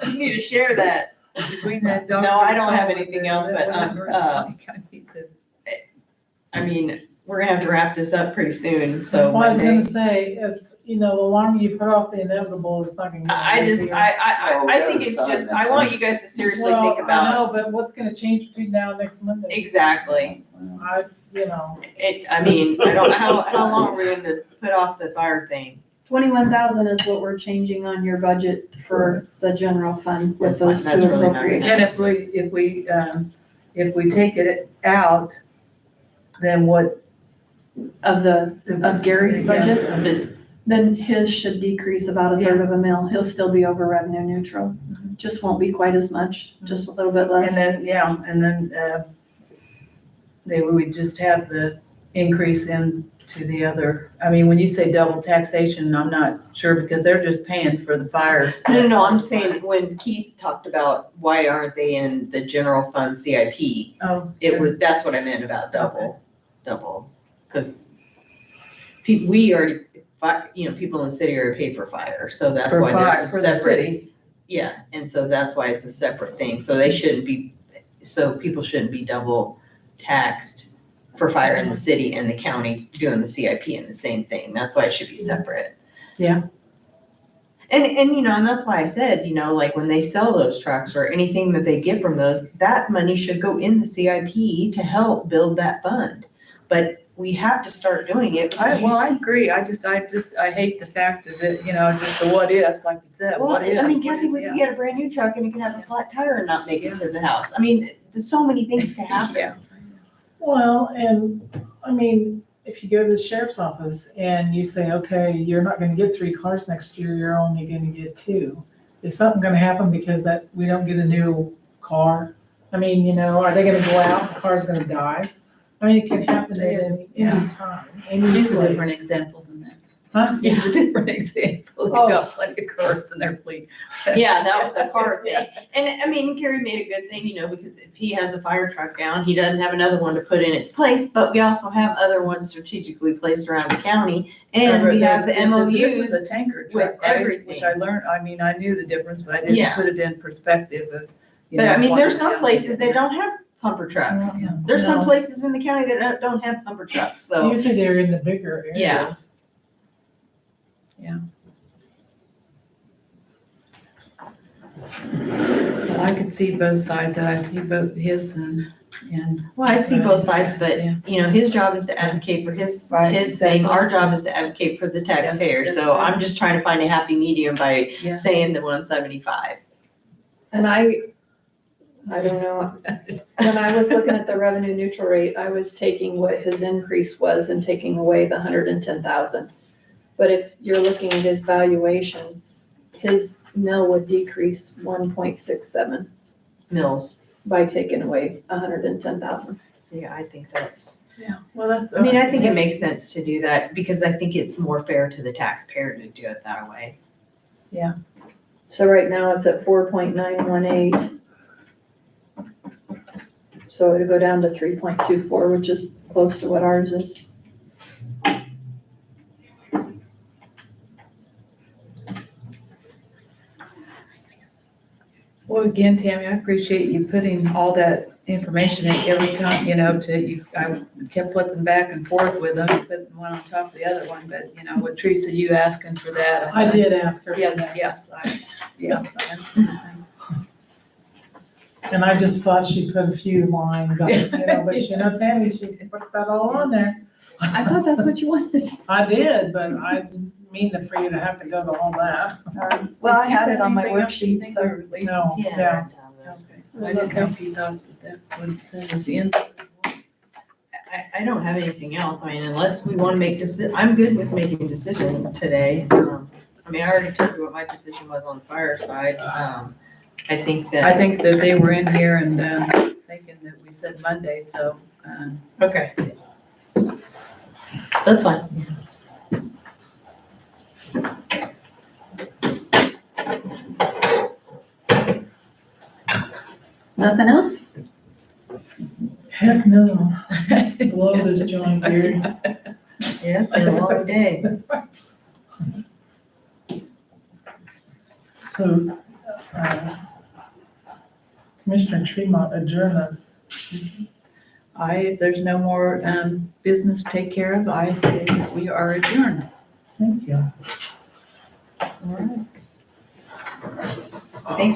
You need to share that. Between that. No, I don't have anything else, but, But. I mean, we're gonna have to wrap this up pretty soon, so. Well, I was Monday- gonna say, it's, you know, the longer you put off the inevitable, it's not gonna get I just, easier. I think it's just, I want you guys to seriously think Well, I about, know, but what's gonna change between now and next Monday? exactly. You know, It's, I mean, I don't, how long are we going to put off the fire thing? 21,000 is what we're changing on your budget for the general fund with those That's two really not appropriations. And if we take it out, then what? Of Gary's budget, The- then his should decrease about a third of a mil. He'll still be over revenue neutral. Just won't be quite as much, just a little bit less. And then, maybe we just have the increase into the other, I mean, when you say double taxation, I'm not sure, because they're just paying for the fire. No, I'm saying when Keith talked about why aren't they in the general fund CIP, Oh. that's what I meant about double, because we already, you know, people in the city already pay for fire, so that's For why fire, there's for a the separate. city. Yeah, and so that's why it's a separate thing, so they shouldn't be, so people shouldn't be double taxed for fire in the city and the county doing the CIP in the same thing, that's why it should be separate. Yeah. And, you know, and that's why I said, you know, like when they sell those trucks or anything that they get from those, that money should go in the CIP to help build that fund. But we have to start doing it. because you I see- agree, I hate the fact of it, you know, just the what ifs, like you said, Well, what if? I mean, Kathy, we could get a brand new truck and it could have a flat tire and not make it to the house. I mean, there's so many things can happen. Yeah. well, and, I mean, if you go to the sheriff's office and you say, okay, you're not gonna get 3 cars next year, you're only gonna get 2. Is something gonna happen because that we don't get a new car? I mean, you know, are they gonna go out, the car's gonna die? I mean, it can happen at any time, any Use a place. different example than that. Huh? Use a different example, you've Oh. got plenty of cars in their fleet. Yeah, that was the car thing. And I mean, Gary made a good thing, you know, because if he has a fire truck down, he doesn't have another one to put in its place, but we also have other ones strategically placed around the county. And we have the This is MOUs. a tanker with truck, right? everything. Which I learned, I mean, I knew the difference, but I Yeah. didn't put it in perspective of, you But know. I mean, what there's the some county places did. that don't have pumper trucks. Yeah. There's some No. places in the county that don't have pumper trucks, so. Usually they're in the bigger areas. Yeah. But I could see both sides, and I see both his and. Well, I see both sides, but, Yeah. you know, his job is to advocate for his Right, thing. exactly. Our job is to advocate for the taxpayer. Yes, So yes. I'm just trying to find a happy medium by Yeah. saying the 175. And I don't know, when I was looking at the revenue neutral rate, I was taking what his increase was and taking away the 110,000. But if you're looking at his valuation, his mill would decrease 1.67 Mills. by taking away 110,000. See, I think that's, Well, that's. I mean, I think it makes sense to do that because I think it's more fair to the taxpayer to do it that way. So right now it's at 4.918. So it'll go down to 3.24, which is close to what ours is. Well, again, Tammy, I appreciate you putting all that information in every time, I kept flipping back and forth with them, putting one on top of the other one, but, with Teresa, you asking for that. I did ask her for Yes, that. yes, that's the thing. And I just thought she put a few lines on it, but Tammy, she put that all on there. I thought that's what you wanted. I did, but I didn't mean for you to have to go to all that. Well, I had it on my Anything else you worksheet, think so. or leave? No, yeah. Okay. I didn't know if you thought that would send us in. I don't have anything else. I mean, unless we want to make I'm good with making a decision today. I mean, I already told you what my decision was on the fire side. I think that. I think that they were in here and, thinking that we said Monday, so, Okay. That's fine. Nothing else? Heck no. Let's blow this joint, Geary. Yeah, it's been a long day. So, Commissioner Tremont adjourn us. if there's no more, business to take care of, I say that we are adjourned. Thank you. Thanks